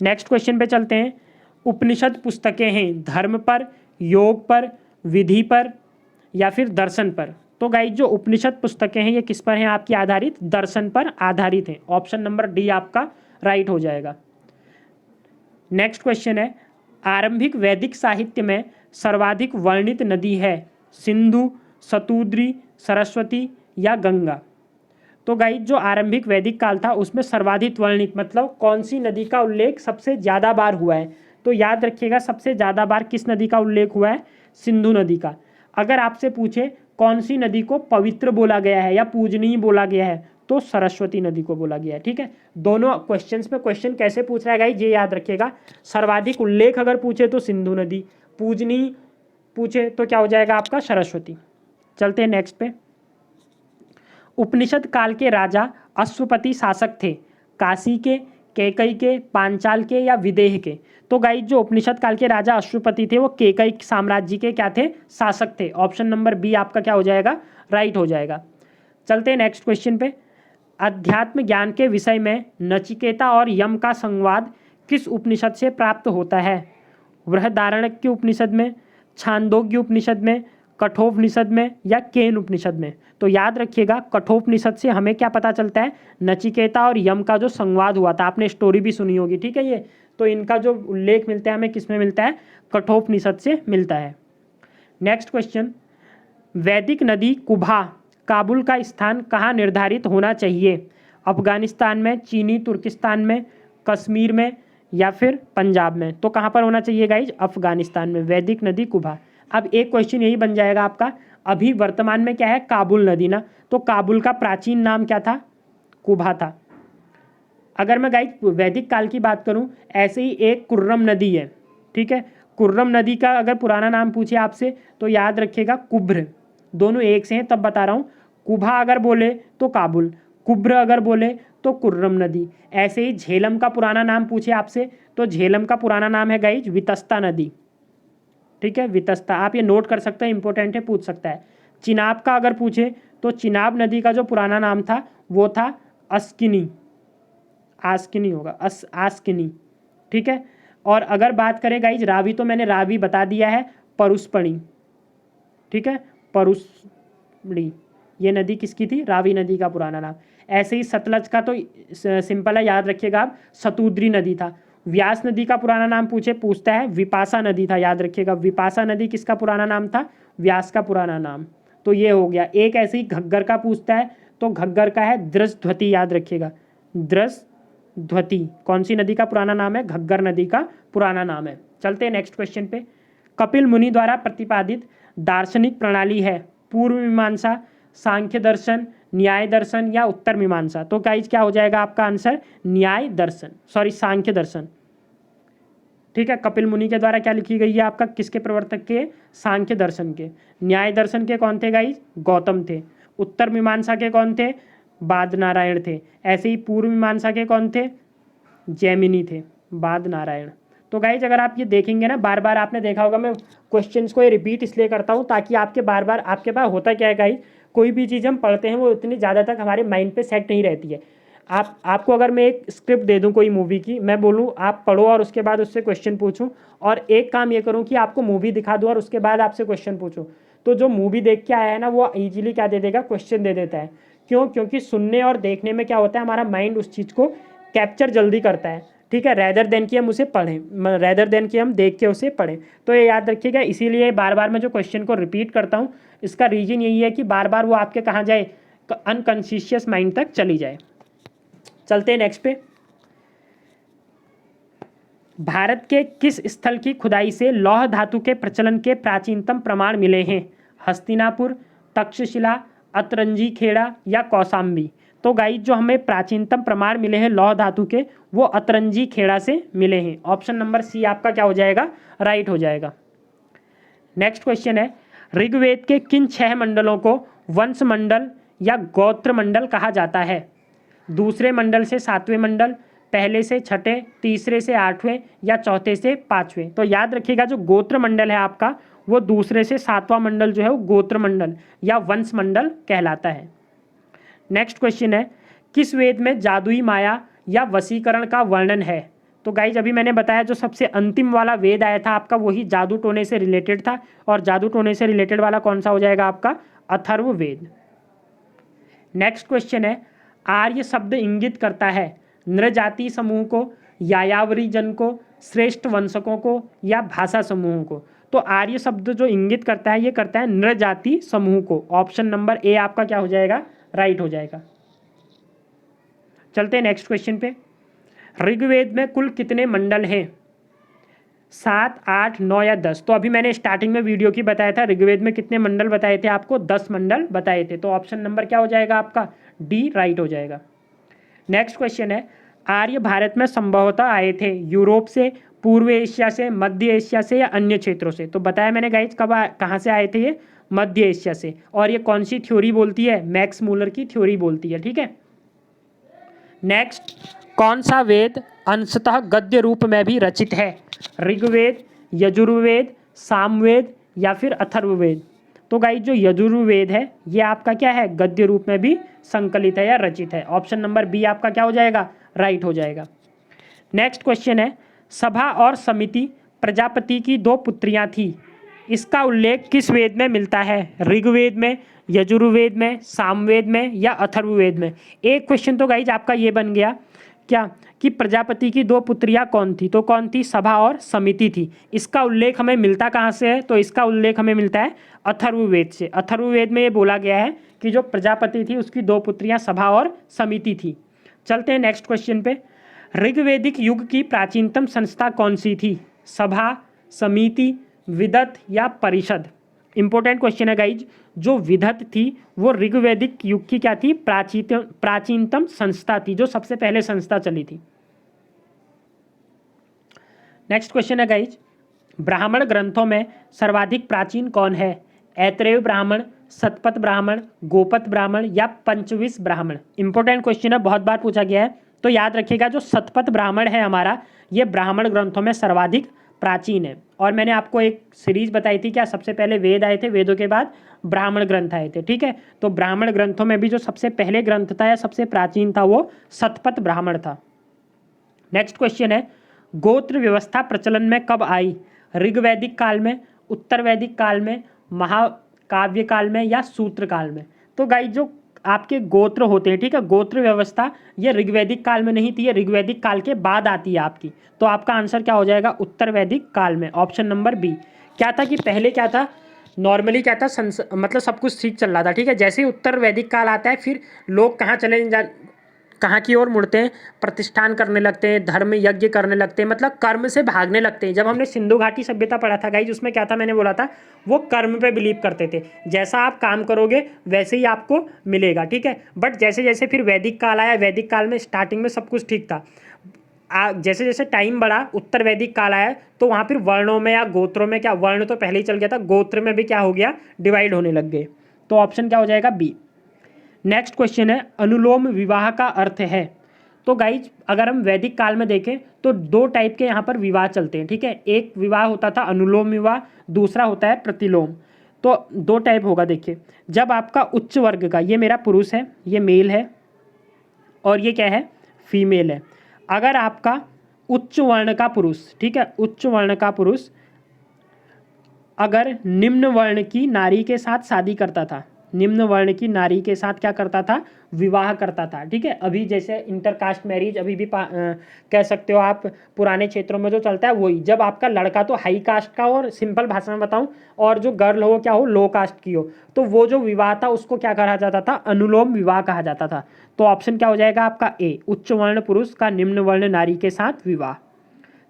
नेक्स्ट क्वेश्चन पे चलते हैं, उपनिषद पुस्तकें हैं धर्म पर, योग पर, विधि पर या फिर दर्शन पर। तो गाइज जो उपनिषद पुस्तकें हैं ये किस पर हैं आपकी आधारित, दर्शन पर आधारित हैं, ऑप्शन नंबर डी आपका राइट हो जाएगा। नेक्स्ट क्वेश्चन है, आरंभिक वैदिक साहित्य में सर्वाधिक वर्णित नदी है सिंधु, सतुद्री, सरस्वती या गंगा। तो गाइज जो आरंभिक वैदिक काल था उसमें सर्वाधिक वर्णित मतलब कौन सी नदी का उल्लेख सबसे ज़्यादा बार हुआ है, तो याद रखिएगा सबसे ज़्यादा बार किस नदी का उल्लेख हुआ है, सिंधु नदी का। अगर आपसे पूछे कौन सी नदी को पवित्र बोला गया है या पूजनीय बोला गया है, तो सरस्वती नदी को बोला गया है। ठीक है, दोनों क्वेश्चंस में क्वेश्चन कैसे पूछ रहा है गाइज ये याद रखिएगा, सर्वाधिक उल्लेख अगर पूछे तो सिंधु नदी, पूजनीय पूछे तो क्या हो जाएगा आपका सरस्वती। चलते हैं नेक्स्ट पे। उपनिषद काल के राजा अश्वपति शासक थे काशी के, कैकई के, पांचाल के या विदेह के? तो गाइज जो उपनिषद काल के राजा अश्वपति थे वो कैकई साम्राज्य के क्या थे? शासक थे। ऑप्शन नंबर बी आपका क्या हो जाएगा? राइट हो जाएगा। चलते हैं नेक्स्ट क्वेश्चन पे। अध्यात्म ज्ञान के विषय में नचिकेता और यम का संवाद किस उपनिषद से प्राप्त होता है? बृहदारण्यक उपनिषद में, छांदोग्य उपनिषद में, कठोपनिषद में या केन उपनिषद में? तो याद रखिएगा कठोपनिषद से हमें क्या पता चलता है? नचिकेता और यम का जो संवाद हुआ था, आपने स्टोरी भी सुनी होगी, ठीक है ये। तो इनका जो उल्लेख मिलता है हमें किस में मिलता है? कठोपनिषद से मिलता है। नेक्स्ट क्वेश्चन, वैदिक नदी कुभा काबुल का स्थान कहाँ निर्धारित होना चाहिए? अफगानिस्तान में, चीनी तुर्किस्तान में, कश्मीर में या फिर पंजाब में? तो कहाँ पर होना चाहिए गाइज? अफगानिस्तान में, वैदिक नदी कुभा। अब एक क्वेश्चन यही बन जाएगा आपका, अभी वर्तमान में क्या है? काबुल नदी ना, तो काबुल का प्राचीन नाम क्या था? कुभा था। अगर मैं गाइज वैदिक काल की बात करूं, ऐसे ही एक कुर्रम नदी है, ठीक है। कुर्रम नदी का अगर पुराना नाम पूछे आपसे तो याद रखिएगा कुब्र। दोनों एक से हैं, तब बता रहा हूँ। कुभा अगर बोले तो काबुल, कुब्र अगर बोले तो कुर्रम नदी। ऐसे ही झेलम का पुराना नाम पूछे आपसे तो झेलम का पुराना नाम है गाइज वितस्ता नदी, ठीक है, वितस्ता। आप ये नोट कर सकते हैं, इंपॉर्टेंट है, पूछ सकता है। चिनाब का अगर पूछे तो चिनाब नदी का जो पुराना नाम था वो था अस्किनी, आस्किनी होगा, आस्किनी, ठीक है। और अगर बात करें गाइज रावी, तो मैंने रावी बता दिया है, परुस्पणी, ठीक है, परुस्पणी। ये नदी किसकी थी? रावी नदी का पुराना नाम। ऐसे ही सतलज का तो सिंपल है, याद रखिएगा आप, सतुद्री नदी था। व्यास नदी का पुराना नाम पूछता है, विपाशा नदी था, याद रखिएगा। विपाशा नदी किसका पुराना नाम था? व्यास का पुराना नाम। तो ये हो गया। एक ऐसे ही घग्गर का पूछता है तो घग्गर का है द्रजध्वति, याद रखिएगा, द्रजध्वति। कौन सी नदी का पुराना नाम है? घग्गर नदी का पुराना नाम है। चलते हैं नेक्स्ट क्वेश्चन पे। कपिल मुनि द्वारा प्रतिपादित दार्शनिक प्रणाली है पूर्व मीमांसा, सांख्य दर्शन, न्याय दर्शन या उत्तर मीमांसा? तो गाइज क्या हो जाएगा आपका आंसर? न्याय दर्शन, सॉरी सांख्य दर्शन, ठीक है। कपिल मुनि के द्वारा क्या लिखी गई है आपका? किसके प्रवर्तक के? सांख्य दर्शन के। न्याय दर्शन के कौन थे गाइज? गौतम थे। उत्तर मीमांसा के कौन थे? बाद नारायण थे। ऐसे ही पूर्व मीमांसा के कौन थे? जैमिनी थे, बाद नारायण। तो गाइज अगर आप ये देखेंगे ना, बार बार आपने देखा होगा, मैं क्वेश्चंस को ये रिपीट इसलिए करता हूँ ताकि आपके बार बार आपके पास होता क्या है गाइज, कोई भी चीज़ हम पढ़ते हैं वो इतनी ज़्यादा तक हमारे माइंड पे सेट नहीं रहती है। आपको अगर मैं एक स्क्रिप्ट दे दूं कोई मूवी की, मैं बोलूं आप पढ़ो और उसके बाद उससे क्वेश्चन पूछूं, और एक काम ये करूं कि आपको मूवी दिखा दूं और उसके बाद आपसे क्वेश्चन पूछूं, तो जो मूवी देख के आया है ना वो ईजिली क्या दे देगा? क्वेश्चन दे देता है। क्यों? क्योंकि सुनने और देखने में क्या होता है, हमारा माइंड उस चीज़ को कैप्चर जल्दी करता है, ठीक है, रैदर देन कि हम उसे पढ़ें, रैदर देन कि हम देख के उसे पढ़ें। तो ये याद रखिएगा। इसीलिए बार बार मैं जो क्वेश्चन को रिपीट करता हूँ, इसका रीजन यही है कि बार बार वो आपके कहाँ जाए? अनकॉन्शियस माइंड तक चली जाए। चलते हैं नेक्स्ट पे। भारत के किस स्थल की खुदाई से लौह धातु के प्रचलन के प्राचीनतम प्रमाण मिले हैं? हस्तिनापुर, तक्षशिला, अतरंजी खेड़ा या कौसाम्बी? तो गाइज जो हमें प्राचीनतम प्रमाण मिले हैं लौह धातु के, वो अतरंजी खेड़ा से मिले हैं। ऑप्शन नंबर सी आपका क्या हो जाएगा? राइट हो जाएगा। नेक्स्ट क्वेश्चन है, ऋग्वेद के किन 6 मंडलों को वंश मंडल या गोत्र मंडल कहा जाता है? दूसरे मंडल से 7वें मंडल, पहले से 6ठे, तीसरे से 8वें या चौथे से 5वें? तो याद रखिएगा जो गोत्र मंडल है आपका वो दूसरे से 7वां मंडल जो है वो गोत्र मंडल या वंश मंडल कहलाता है। नेक्स्ट क्वेश्चन है, किस वेद में जादुई माया या वशीकरण का वर्णन है? तो गाइज अभी मैंने बताया जो सबसे अंतिम वाला वेद आया था आपका वही जादू टोने से रिलेटेड था, और जादू टोने से रिलेटेड वाला कौन सा हो जाएगा आपका? अथर्ववेद। नेक्स्ट क्वेश्चन है, आर्य शब्द इंगित करता है नृजाति समूह को, यायावरी जन को, श्रेष्ठ वंशकों को या भाषा समूहों को? तो आर्य शब्द जो इंगित करता है ये करता है नृजाति समूह को। ऑप्शन नंबर ए आपका क्या हो जाएगा? राइट हो जाएगा। चलते हैं नेक्स्ट क्वेश्चन पे। ऋग्वेद में कुल कितने मंडल हैं? 7, 8, 9 या 10? तो अभी मैंने स्टार्टिंग में वीडियो की बताया था ऋग्वेद में कितने मंडल बताए थे आपको? 10 मंडल बताए थे। तो ऑप्शन नंबर क्या हो जाएगा आपका? डी राइट हो जाएगा। नेक्स्ट क्वेश्चन है, आर्य भारत में संभवतः आए थे यूरोप से, पूर्व एशिया से, मध्य एशिया से या अन्य क्षेत्रों से? तो बताया मैंने गाइज कहाँ से आए थे ये? मध्य एशिया से। और ये कौन सी थ्योरी बोलती है? मैक्स मूलर की थ्योरी बोलती है, ठीक है। नेक्स्ट, कौन सा वेद अंशतः गद्य रूप में भी रचित है? ऋग्वेद, यजुर्वेद, सामवेद या फिर अथर्ववेद? तो गाइस जो यजुर्वेद है ये आपका क्या है, गद्य रूप में भी संकलित है या रचित है। ऑप्शन नंबर बी आपका क्या हो जाएगा, राइट हो जाएगा। नेक्स्ट क्वेश्चन है, सभा और समिति प्रजापति की दो पुत्रियां थी, इसका उल्लेख किस वेद में मिलता है? ऋग्वेद में, यजुर्वेद में, सामवेद में या अथर्ववेद में? एक क्वेश्चन तो गाइज आपका ये बन गया क्या कि प्रजापति की दो पुत्रियां कौन थी, तो कौन थी, सभा और समिति थी। इसका उल्लेख हमें मिलता कहाँ से है, तो इसका उल्लेख हमें मिलता है अथर्ववेद से। अथर्ववेद में ये बोला गया है कि जो प्रजापति थी उसकी दो पुत्रियां सभा और समिति थी। चलते हैं नेक्स्ट क्वेश्चन पे। ऋग्वैदिक युग की प्राचीनतम संस्था कौन सी थी? सभा, समिति, विदत या परिषद? इंपॉर्टेंट क्वेश्चन है गाइज। जो विदत थी वो ऋग्वैदिक युग की क्या थी, प्राचीनतम संस्था थी, जो सबसे पहले संस्था चली थी। नेक्स्ट क्वेश्चन है गाइज, ब्राह्मण ग्रंथों में सर्वाधिक प्राचीन कौन है? ऐतरेय ब्राह्मण, शतपथ ब्राह्मण, गोपथ ब्राह्मण या पंचविश ब्राह्मण? इंपॉर्टेंट क्वेश्चन है, बहुत बार पूछा गया है, तो याद रखिएगा जो शतपथ ब्राह्मण है हमारा, ये ब्राह्मण ग्रंथों में सर्वाधिक प्राचीन है। और मैंने आपको एक सीरीज बताई थी क्या, सबसे पहले वेद आए थे, वेदों के बाद ब्राह्मण ग्रंथ आए थे, ठीक है। तो ब्राह्मण ग्रंथों में भी जो सबसे पहले ग्रंथ था या सबसे प्राचीन था वो शतपथ ब्राह्मण था। नेक्स्ट क्वेश्चन है, गोत्र व्यवस्था प्रचलन में कब आई? ऋग्वैदिक काल में, उत्तर वैदिक काल में, महाकाव्य काल में या सूत्र काल में? तो गाइस जो आपके गोत्र होते हैं, ठीक है, गोत्र व्यवस्था ये ऋग्वैदिक काल में नहीं थी, ये ऋग्वैदिक काल के बाद आती है आपकी। तो आपका आंसर क्या हो जाएगा, उत्तर वैदिक काल में, ऑप्शन नंबर बी। क्या था कि पहले क्या था, नॉर्मली क्या था, मतलब सब कुछ ठीक चल रहा था, ठीक है। जैसे ही उत्तर वैदिक काल आता है फिर लोग कहाँ की ओर मुड़ते हैं, प्रतिष्ठान करने लगते हैं, धर्म यज्ञ करने लगते हैं, मतलब कर्म से भागने लगते हैं। जब हमने सिंधु घाटी सभ्यता पढ़ा था गाइज, उसमें क्या था, मैंने बोला था वो कर्म पे बिलीव करते थे, जैसा आप काम करोगे वैसे ही आपको मिलेगा, ठीक है। बट जैसे जैसे फिर वैदिक काल आया, वैदिक काल में स्टार्टिंग में सब कुछ ठीक था, जैसे जैसे टाइम बढ़ा, उत्तर वैदिक काल आया, तो वहाँ फिर वर्णों में या गोत्रों में, क्या वर्ण तो पहले ही चल गया था, गोत्र में भी क्या हो गया, डिवाइड होने लग गए। तो ऑप्शन क्या हो जाएगा, बी। नेक्स्ट क्वेश्चन है, अनुलोम विवाह का अर्थ है? तो गाइज अगर हम वैदिक काल में देखें तो दो टाइप के यहाँ पर विवाह चलते हैं, ठीक है। एक विवाह होता था अनुलोम विवाह, दूसरा होता है प्रतिलोम। तो दो टाइप होगा, देखिए, जब आपका उच्च वर्ग का, ये मेरा पुरुष है, ये मेल है, और ये क्या है, फीमेल है। अगर आपका उच्च वर्ण का पुरुष, ठीक है, उच्च वर्ण का पुरुष अगर निम्न वर्ण की नारी के साथ शादी करता था, निम्न वर्ण की नारी के साथ क्या करता था, विवाह करता था, ठीक है। अभी जैसे इंटरकास्ट मैरिज अभी भी कह सकते हो आप, पुराने क्षेत्रों में जो चलता है वही। जब आपका लड़का तो हाई कास्ट का, और सिंपल भाषा में बताऊं, और जो गर्ल हो क्या हो, लो कास्ट की हो, तो वो जो विवाह था उसको क्या कहा जाता था, अनुलोम विवाह कहा जाता था। तो ऑप्शन क्या हो जाएगा आपका, ए, उच्च वर्ण पुरुष का निम्न वर्ण नारी के साथ विवाह।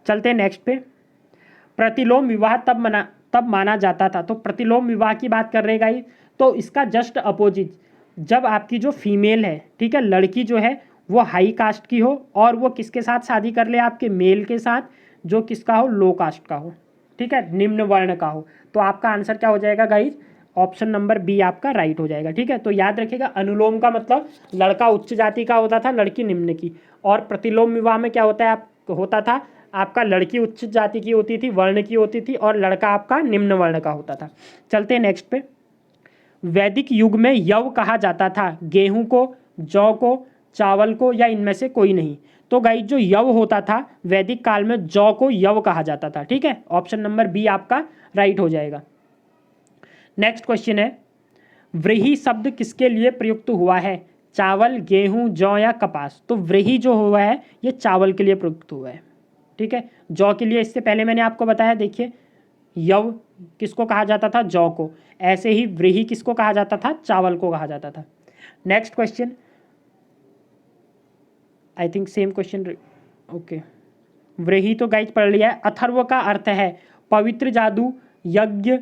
चलते हैं नेक्स्ट पे। प्रतिलोम विवाह तब माना जाता था, तो प्रतिलोम विवाह की बात कर रहे गाइस, तो इसका जस्ट अपोजिट, जब आपकी जो फीमेल है, ठीक है, लड़की जो है वो हाई कास्ट की हो और वो किसके साथ शादी कर ले, आपके मेल के साथ जो किसका हो, लो कास्ट का हो, ठीक है, निम्न वर्ण का हो। तो आपका आंसर क्या हो जाएगा गाइज, ऑप्शन नंबर बी आपका राइट हो जाएगा, ठीक है। तो याद रखिएगा अनुलोम का मतलब लड़का उच्च जाति का होता था, लड़की निम्न की, और प्रतिलोम विवाह में क्या होता है, होता था आपका लड़की उच्च जाति की होती थी, वर्ण की होती थी, और लड़का आपका निम्न वर्ण का होता था। चलते हैं नेक्स्ट पे। वैदिक युग में यव कहा जाता था गेहूं को, जौ को, चावल को या इनमें से कोई नहीं? तो गाइस जो यव होता था वैदिक काल में, जौ को यव कहा जाता था, ठीक है। ऑप्शन नंबर बी आपका राइट हो जाएगा। नेक्स्ट क्वेश्चन है, व्रीहि शब्द किसके लिए प्रयुक्त हुआ है? चावल, गेहूं, जौ या कपास? तो व्रीहि जो हुआ है ये चावल के लिए प्रयुक्त हुआ है, ठीक है। जौ के लिए इससे पहले मैंने आपको बताया, देखिए यव किसको कहा जाता था, जौ को। ऐसे ही व्रीहि किसको कहा जाता था, चावल को कहा जाता था। Next question, I think same question, okay. व्रीहि तो गाइस पढ़ लिया है। अथर्व का अर्थ है पवित्र, जादू, यज्ञ,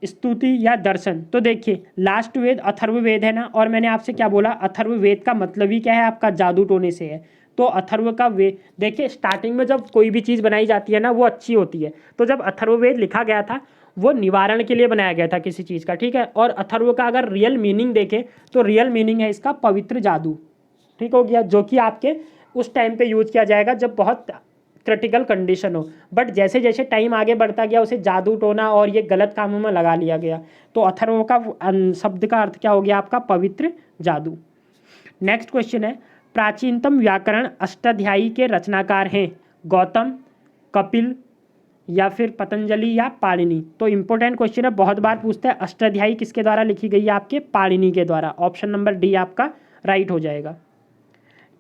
स्तुति या दर्शन? तो देखिए लास्ट वेद अथर्ववेद है ना, और मैंने आपसे क्या बोला, अथर्ववेद का मतलब ही क्या है आपका, जादू टोने से है। तो अथर्व का वेद, देखिए स्टार्टिंग में जब कोई भी चीज़ बनाई जाती है ना वो अच्छी होती है। तो जब अथर्ववेद लिखा गया था वो निवारण के लिए बनाया गया था किसी चीज़ का, ठीक है। और अथर्व का अगर रियल मीनिंग देखें तो रियल मीनिंग है इसका पवित्र जादू, ठीक हो गया, जो कि आपके उस टाइम पे यूज किया जाएगा जब बहुत क्रिटिकल कंडीशन हो। बट जैसे जैसे टाइम आगे बढ़ता गया उसे जादू टोना और ये गलत कामों में लगा लिया गया। तो अथर्व का शब्द का अर्थ क्या हो गया आपका? पवित्र जादू। नेक्स्ट क्वेश्चन है, प्राचीनतम व्याकरण अष्टाध्यायी के रचनाकार हैं गौतम, कपिल या फिर पतंजलि या पाणिनि? तो इंपॉर्टेंट क्वेश्चन है, बहुत बार पूछते हैं। अष्टाध्यायी किसके द्वारा लिखी गई है? आपके पाणिनि के द्वारा। ऑप्शन नंबर डी आपका राइट हो जाएगा।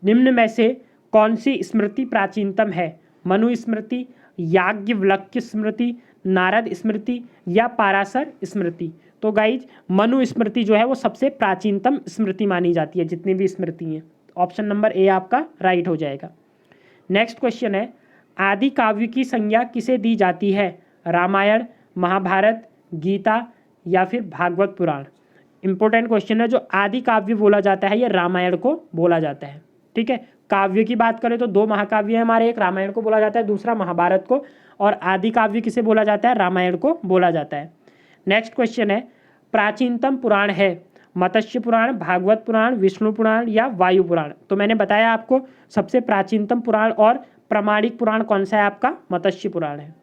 निम्न में से कौन सी स्मृति प्राचीनतम है? मनु स्मृति, याज्ञवल्क्य स्मृति, नारद स्मृति या पाराशर स्मृति? तो गाइज मनु स्मृति जो है वो सबसे प्राचीनतम स्मृति मानी जाती है जितनी भी स्मृति हैं। ऑप्शन नंबर ए आपका राइट हो जाएगा। नेक्स्ट क्वेश्चन है, आदि काव्य की संज्ञा किसे दी जाती है? रामायण, महाभारत, गीता या फिर भागवत पुराण? इंपॉर्टेंट क्वेश्चन है। जो आदि काव्य बोला जाता है ये रामायण को बोला जाता है। ठीक है, काव्य की बात करें तो दो महाकाव्य है हमारे, एक रामायण को बोला जाता है, दूसरा महाभारत को। और आदि काव्य किसे बोला जाता है? रामायण को बोला जाता है। नेक्स्ट क्वेश्चन है, प्राचीनतम पुराण है मत्स्य पुराण, भागवत पुराण, विष्णु पुराण या वायु पुराण? तो मैंने बताया आपको सबसे प्राचीनतम पुराण और प्रामाणिक पुराण कौन सा है आपका? मत्स्य पुराण है।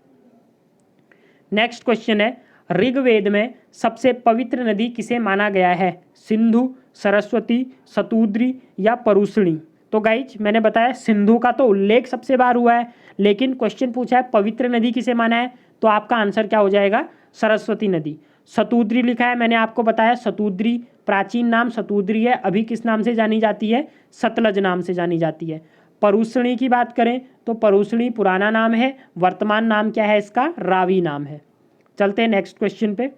नेक्स्ट क्वेश्चन है, ऋग्वेद में सबसे पवित्र नदी किसे माना गया है? सिंधु, सरस्वती, शतुद्री या परुष्णी? तो गाइज मैंने बताया सिंधु का तो उल्लेख सबसे बार हुआ है, लेकिन क्वेश्चन पूछा है पवित्र नदी किसे माना है, तो आपका आंसर क्या हो जाएगा? सरस्वती नदी। शतुद्री लिखा है, मैंने आपको बताया शतुद्री प्राचीन नाम शतुद्री है, अभी किस नाम से जानी जाती है? सतलज नाम से जानी जाती है। परुष्णी की बात करें तो परुष्णी पुराना नाम है, वर्तमान नाम क्या है इसका? रावी नाम है। चलते हैं नेक्स्ट क्वेश्चन पे।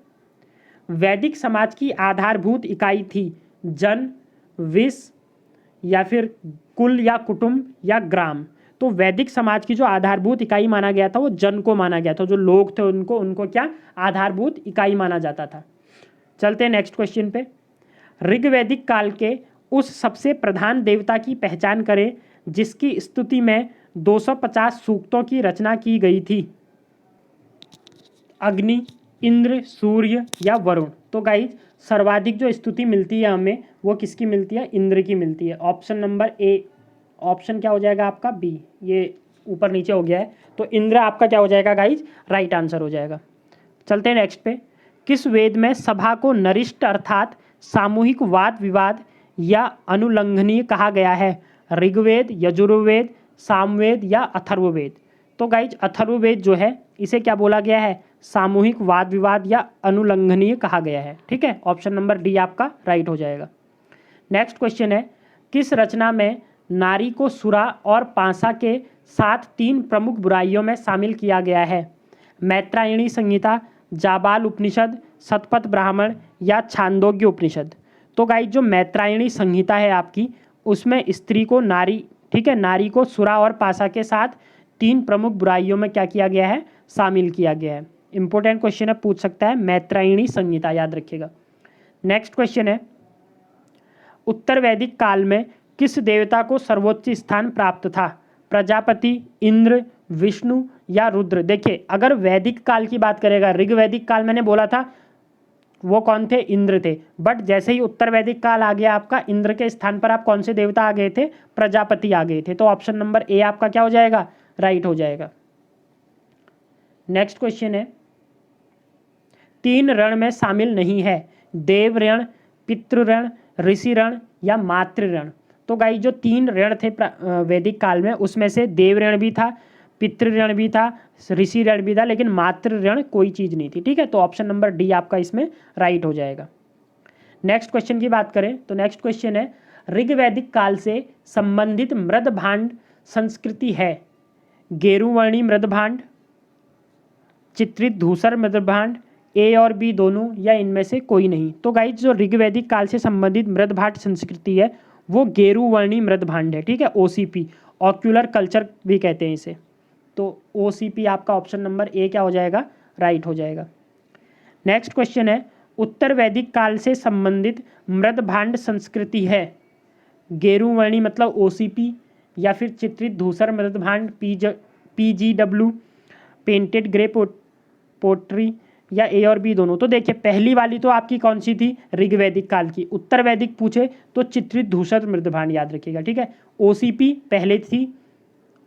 वैदिक समाज की आधारभूत इकाई थी जन, विष या फिर कुल या कुटुंब या ग्राम? तो वैदिक समाज की जो आधारभूत इकाई माना गया था वो जन को माना गया था। जो लोग थे उनको क्या आधारभूत इकाई माना जाता था। चलते हैं नेक्स्ट क्वेश्चन पे। ऋग्वैदिक काल के उस सबसे प्रधान देवता की पहचान करें जिसकी स्तुति में 250 सूक्तों की रचना की गई थी। अग्नि, इंद्र, सूर्य या वरुण? तो गाइज सर्वाधिक जो स्तुति मिलती है हमें वो किसकी मिलती है? इंद्र की मिलती है। ऑप्शन नंबर ए, ऑप्शन क्या हो जाएगा आपका? बी। ये ऊपर नीचे हो गया है तो इंद्र आपका क्या हो जाएगा गाइज? राइट आंसर हो जाएगा। चलते हैं नेक्स्ट पे। किस वेद में सभा को नरिष्ट अर्थात सामूहिक वाद विवाद या अनुल्लंघनीय कहा गया है? ऋग्वेद, यजुर्वेद, सामवेद या अथर्ववेद? तो गाइज अथर्ववेद जो है इसे क्या बोला गया है? सामूहिक वाद विवाद या अनुल्लंघनीय कहा गया है। ठीक है, ऑप्शन नंबर डी आपका राइट हो जाएगा। नेक्स्ट क्वेश्चन है, किस रचना में नारी को सुरा और पांसा के साथ 3 प्रमुख बुराइयों में शामिल किया गया है? मैत्रायणी संहिता, जाबाल उपनिषद, शतपथ ब्राह्मण या छांदोग्य उपनिषद? तो गाइस जो मैत्रायणी संहिता है आपकी उसमें स्त्री को नारी, ठीक है, नारी को सुरा और पासा के साथ 3 प्रमुख बुराइयों में क्या किया गया है? शामिल किया गया है। इंपॉर्टेंट क्वेश्चन है, पूछ सकता है, मैत्रायणी संहिता याद रखिएगा। नेक्स्ट क्वेश्चन है, उत्तर वैदिक काल में किस देवता को सर्वोच्च स्थान प्राप्त था? प्रजापति, इंद्र, विष्णु या रुद्र? देखिए अगर वैदिक काल की बात करेगा, ऋग्वैदिक काल मैंने बोला था वो कौन थे? इंद्र थे। बट जैसे ही उत्तर वैदिक काल आ गया आपका, इंद्र के स्थान पर आप कौन से देवता आ गए थे? प्रजापति आ गए थे। तो ऑप्शन नंबर ए आपका क्या हो जाएगा? राइट हो जाएगा। नेक्स्ट क्वेश्चन है, 3 ऋण में शामिल नहीं है, देव ऋण, पितृ ऋण, ऋषि ऋण या मातृ ऋण? तो गाइस जो 3 ऋण थे वैदिक काल में उसमें से देव ऋण भी था, पितृ ऋण भी था, ऋषि ऋण भी था, लेकिन मातृ ऋण कोई चीज़ नहीं थी। ठीक है, तो ऑप्शन नंबर डी आपका इसमें राइट हो जाएगा। नेक्स्ट क्वेश्चन की बात करें तो नेक्स्ट क्वेश्चन है, ऋग्वैदिक काल से संबंधित मृद भांड संस्कृति है? गेरुवर्णी मृद भांड, चित्रित धूसर मृद भांड, ए और बी दोनों या इनमें से कोई नहीं? तो गाइज जो ऋग्वैदिक काल से संबंधित मृद भांड संस्कृति है वो गेरुवर्णी मृद भांड है। ठीक है, ओसीपी, ऑक्यूलर कल्चर भी कहते हैं इसे। तो ओसीपी आपका ऑप्शन नंबर ए क्या हो जाएगा? राइट हो जाएगा। नेक्स्ट क्वेश्चन है, उत्तर वैदिक काल से संबंधित मृद भांड संस्कृति है? गेरुवर्णी मतलब ओसीपी या फिर चित्रित धूसर मृद भांड, पीजीडब्ल्यू, पेंटेड ग्रे पोट्री या ए और बी दोनों? तो देखिए पहली वाली तो आपकी कौन सी थी, ऋग्वैदिक काल की। उत्तर वैदिक पूछे तो चित्रित धूसर मृदभांड याद रखिएगा, ठीक है। ओसीपी पहले थी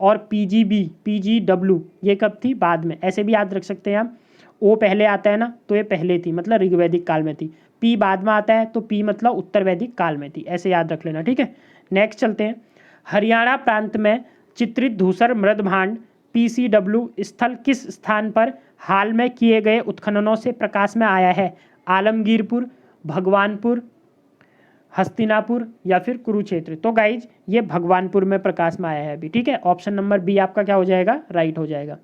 और पीजीबी पीजीडब्ल्यू ये कब थी, बाद में, ऐसे भी याद रख सकते हैं आप। ओ पहले आता है ना, तो ये पहले थी मतलब ऋग्वैदिक काल में थी। पी बाद में आता है तो पी मतलब उत्तर वैदिक काल में थी, ऐसे याद रख लेना, ठीक है। नेक्स्ट चलते हैं। हरियाणा प्रांत में चित्रित धूसर मृदभांड पीसीडब्ल्यू स्थल किस स्थान पर हाल में किए गए उत्खननों से प्रकाश में आया है? आलमगीरपुर, भगवानपुर, हस्तिनापुर या फिर कुरुक्षेत्र? तो गाइज ये भगवानपुर में प्रकाश में आया है अभी, ठीक है। ऑप्शन नंबर बी आपका क्या हो जाएगा, राइट हो जाएगा।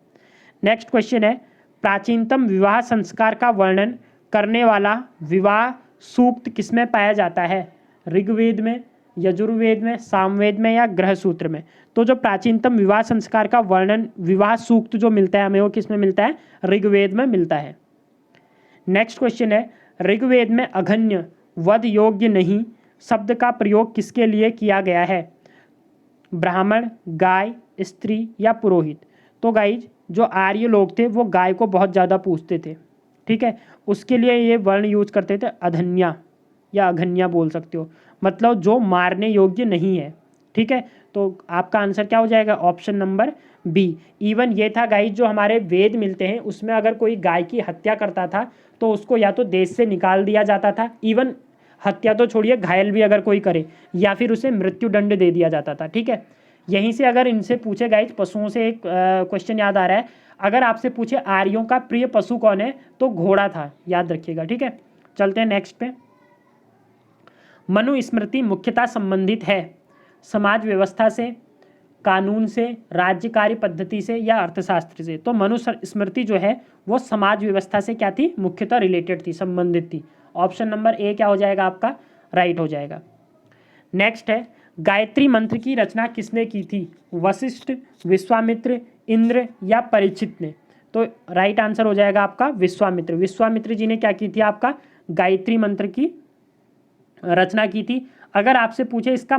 नेक्स्ट क्वेश्चन है, प्राचीनतम विवाह संस्कार का वर्णन करने वाला विवाह सूक्त किसमें पाया जाता है? ऋग्वेद में, यजुर्वेद में, सामवेद में या ग्रह सूत्र में? तो जो प्राचीनतम विवाह संस्कार का वर्णन, विवाह सूक्त जो मिलता है हमें, वो किस में मिलता है? ऋग्वेद में मिलता है। नेक्स्ट क्वेश्चन है, ऋग्वेद में अघन्य, वध योग्य नहीं शब्द का प्रयोग किसके लिए किया गया है? ब्राह्मण, गाय, स्त्री या पुरोहित? तो गाइज जो आर्य लोग थे वो गाय को बहुत ज़्यादा पूजते थे, ठीक है, उसके लिए ये वर्ण यूज करते थे अधन्या या अघन्या बोल सकते हो, मतलब जो मारने योग्य नहीं है, ठीक है। तो आपका आंसर क्या हो जाएगा, ऑप्शन नंबर बी। इवन ये था गाइज जो हमारे वेद मिलते हैं उसमें अगर कोई गाय की हत्या करता था तो उसको या तो देश से निकाल दिया जाता था, इवन हत्या तो छोड़िए घायल भी अगर कोई करे, या फिर उसे मृत्यु दंड दे दिया जाता था, ठीक है। यहीं से अगर इनसे पूछे गाइज पशुओं से एक क्वेश्चन याद आ रहा है, अगर आपसे पूछे आर्यों का प्रिय पशु कौन है तो घोड़ा था, याद रखिएगा, ठीक है। चलते हैं नेक्स्ट पे। मनुस्मृति मुख्यतः संबंधित है समाज व्यवस्था से, कानून से, राज्य कार्य पद्धति से या अर्थशास्त्र से? तो मनुस्मृति जो है वो समाज व्यवस्था से क्या थी, मुख्यतः रिलेटेड थी, संबंधित थी। ऑप्शन नंबर ए क्या हो जाएगा आपका, राइट हो जाएगा। नेक्स्ट है, गायत्री मंत्र की रचना किसने की थी? वशिष्ठ, विश्वामित्र, इंद्र या परीक्षित ने? तो राइट आंसर हो जाएगा आपका विश्वामित्र। विश्वामित्र जी ने क्या की थी, आपका गायत्री मंत्र की रचना की थी। अगर आपसे पूछे इसका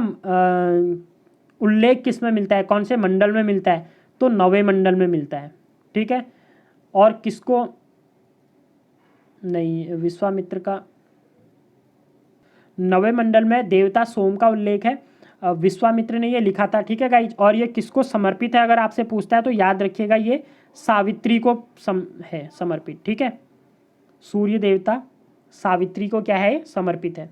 उल्लेख किस में मिलता है, कौन से मंडल में मिलता है, तो नवे मंडल में मिलता है, ठीक है। और किसको नहीं, विश्वामित्र का नवे मंडल में देवता सोम का उल्लेख है, विश्वामित्र ने ये लिखा था, ठीक है गाइज। और ये किसको समर्पित है अगर आपसे पूछता है तो याद रखिएगा ये सावित्री को है समर्पित, ठीक है। सूर्य देवता सावित्री को क्या है, समर्पित है।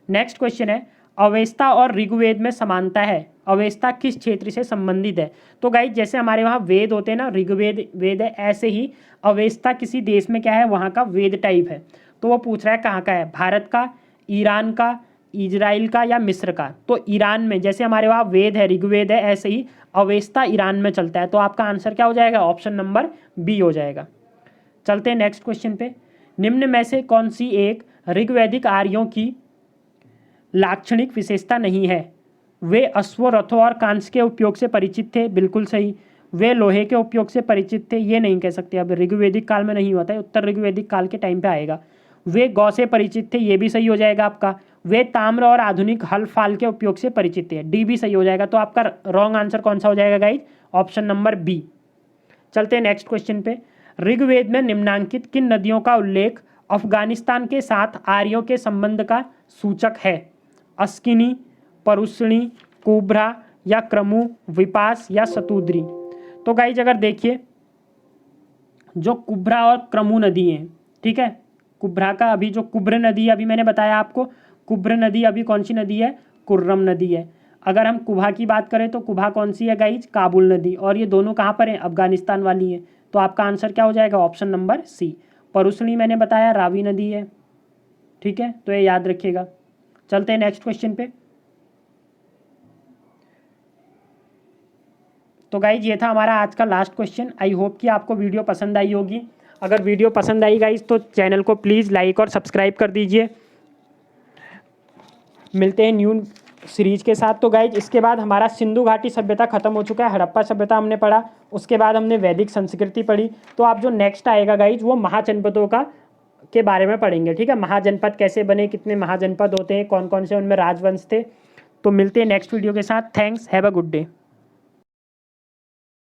नेक्स्ट क्वेश्चन है, अवेस्ता और ऋग्वेद में समानता है, अवेस्ता किस क्षेत्र से संबंधित है? तो गाइज जैसे हमारे वहाँ वेद होते हैं ना, ऋग्वेद वेद है, ऐसे ही अवेस्ता किसी देश में क्या है, वहाँ का वेद टाइप है। तो वो पूछ रहा है कहाँ का है, भारत का, ईरान का, इजराइल का या मिस्र का? तो ईरान में, जैसे हमारे वहाँ वेद है ऋग्वेद है, ऐसे ही अवेस्ता ईरान में चलता है। तो आपका आंसर क्या हो जाएगा, ऑप्शन नंबर बी हो जाएगा। चलते हैं नेक्स्ट क्वेश्चन पे। निम्न में से कौन सी एक ऋग्वैदिक आर्यों की लाक्षणिक विशेषता नहीं है? वे अश्व, रथों और कांस्य के उपयोग से परिचित थे, बिल्कुल सही। वे लोहे के उपयोग से परिचित थे, ये नहीं कह सकते, अब ऋग्वैदिक काल में नहीं होता है, उत्तर ऋग्वैदिक काल के टाइम पे आएगा। वे गौ से परिचित थे, ये भी सही हो जाएगा आपका। वे ताम्र और आधुनिक हल फाल के उपयोग से परिचित थे, डी भी सही हो जाएगा। तो आपका रॉन्ग आंसर कौन सा हो जाएगा गाइज, ऑप्शन नंबर बी। चलते हैं नेक्स्ट क्वेश्चन पे। ऋग्वेद में निम्नांकित किन नदियों का उल्लेख अफगानिस्तान के साथ आर्यों के संबंध का सूचक है? अस्किनी, परुष्णी, कुब्रा या क्रमु, विपास या सतुद्री? तो गाइज अगर देखिए जो कुब्रा और क्रमु नदी है, ठीक है, कुब्रा का अभी जो कुब्र नदी है, अभी मैंने बताया आपको, कुब्र नदी अभी कौन सी नदी है, कुर्रम नदी है। अगर हम कुभा की बात करें तो कुभा कौन सी है गाइज, काबुल नदी। और ये दोनों कहाँ पर हैं, अफगानिस्तान वाली है। तो आपका आंसर क्या हो जाएगा, ऑप्शन नंबर सी। परुष्णी मैंने बताया रावी नदी है, ठीक है, तो ये याद रखिएगा। चलते हैं नेक्स्ट क्वेश्चन पे। तो गाइज ये था हमारा आज का लास्ट क्वेश्चन। आई होप कि आपको वीडियो पसंद आई होगी। अगर वीडियो पसंद आई गाइज तो चैनल को प्लीज़ लाइक और सब्सक्राइब कर दीजिए। मिलते हैं न्यू सीरीज के साथ। तो गाइज इसके बाद हमारा सिंधु घाटी सभ्यता खत्म हो चुका है, हड़प्पा सभ्यता हमने पढ़ा, उसके बाद हमने वैदिक संस्कृति पढ़ी। तो आप जो नेक्स्ट आएगा गाइज वो महाजनपदों का के बारे में पढ़ेंगे, ठीक है। महाजनपद कैसे बने, कितने महाजनपद होते हैं, कौन कौन से उनमें राजवंश थे। तो मिलते हैं नेक्स्ट वीडियो के साथ। Thanks, have a good day.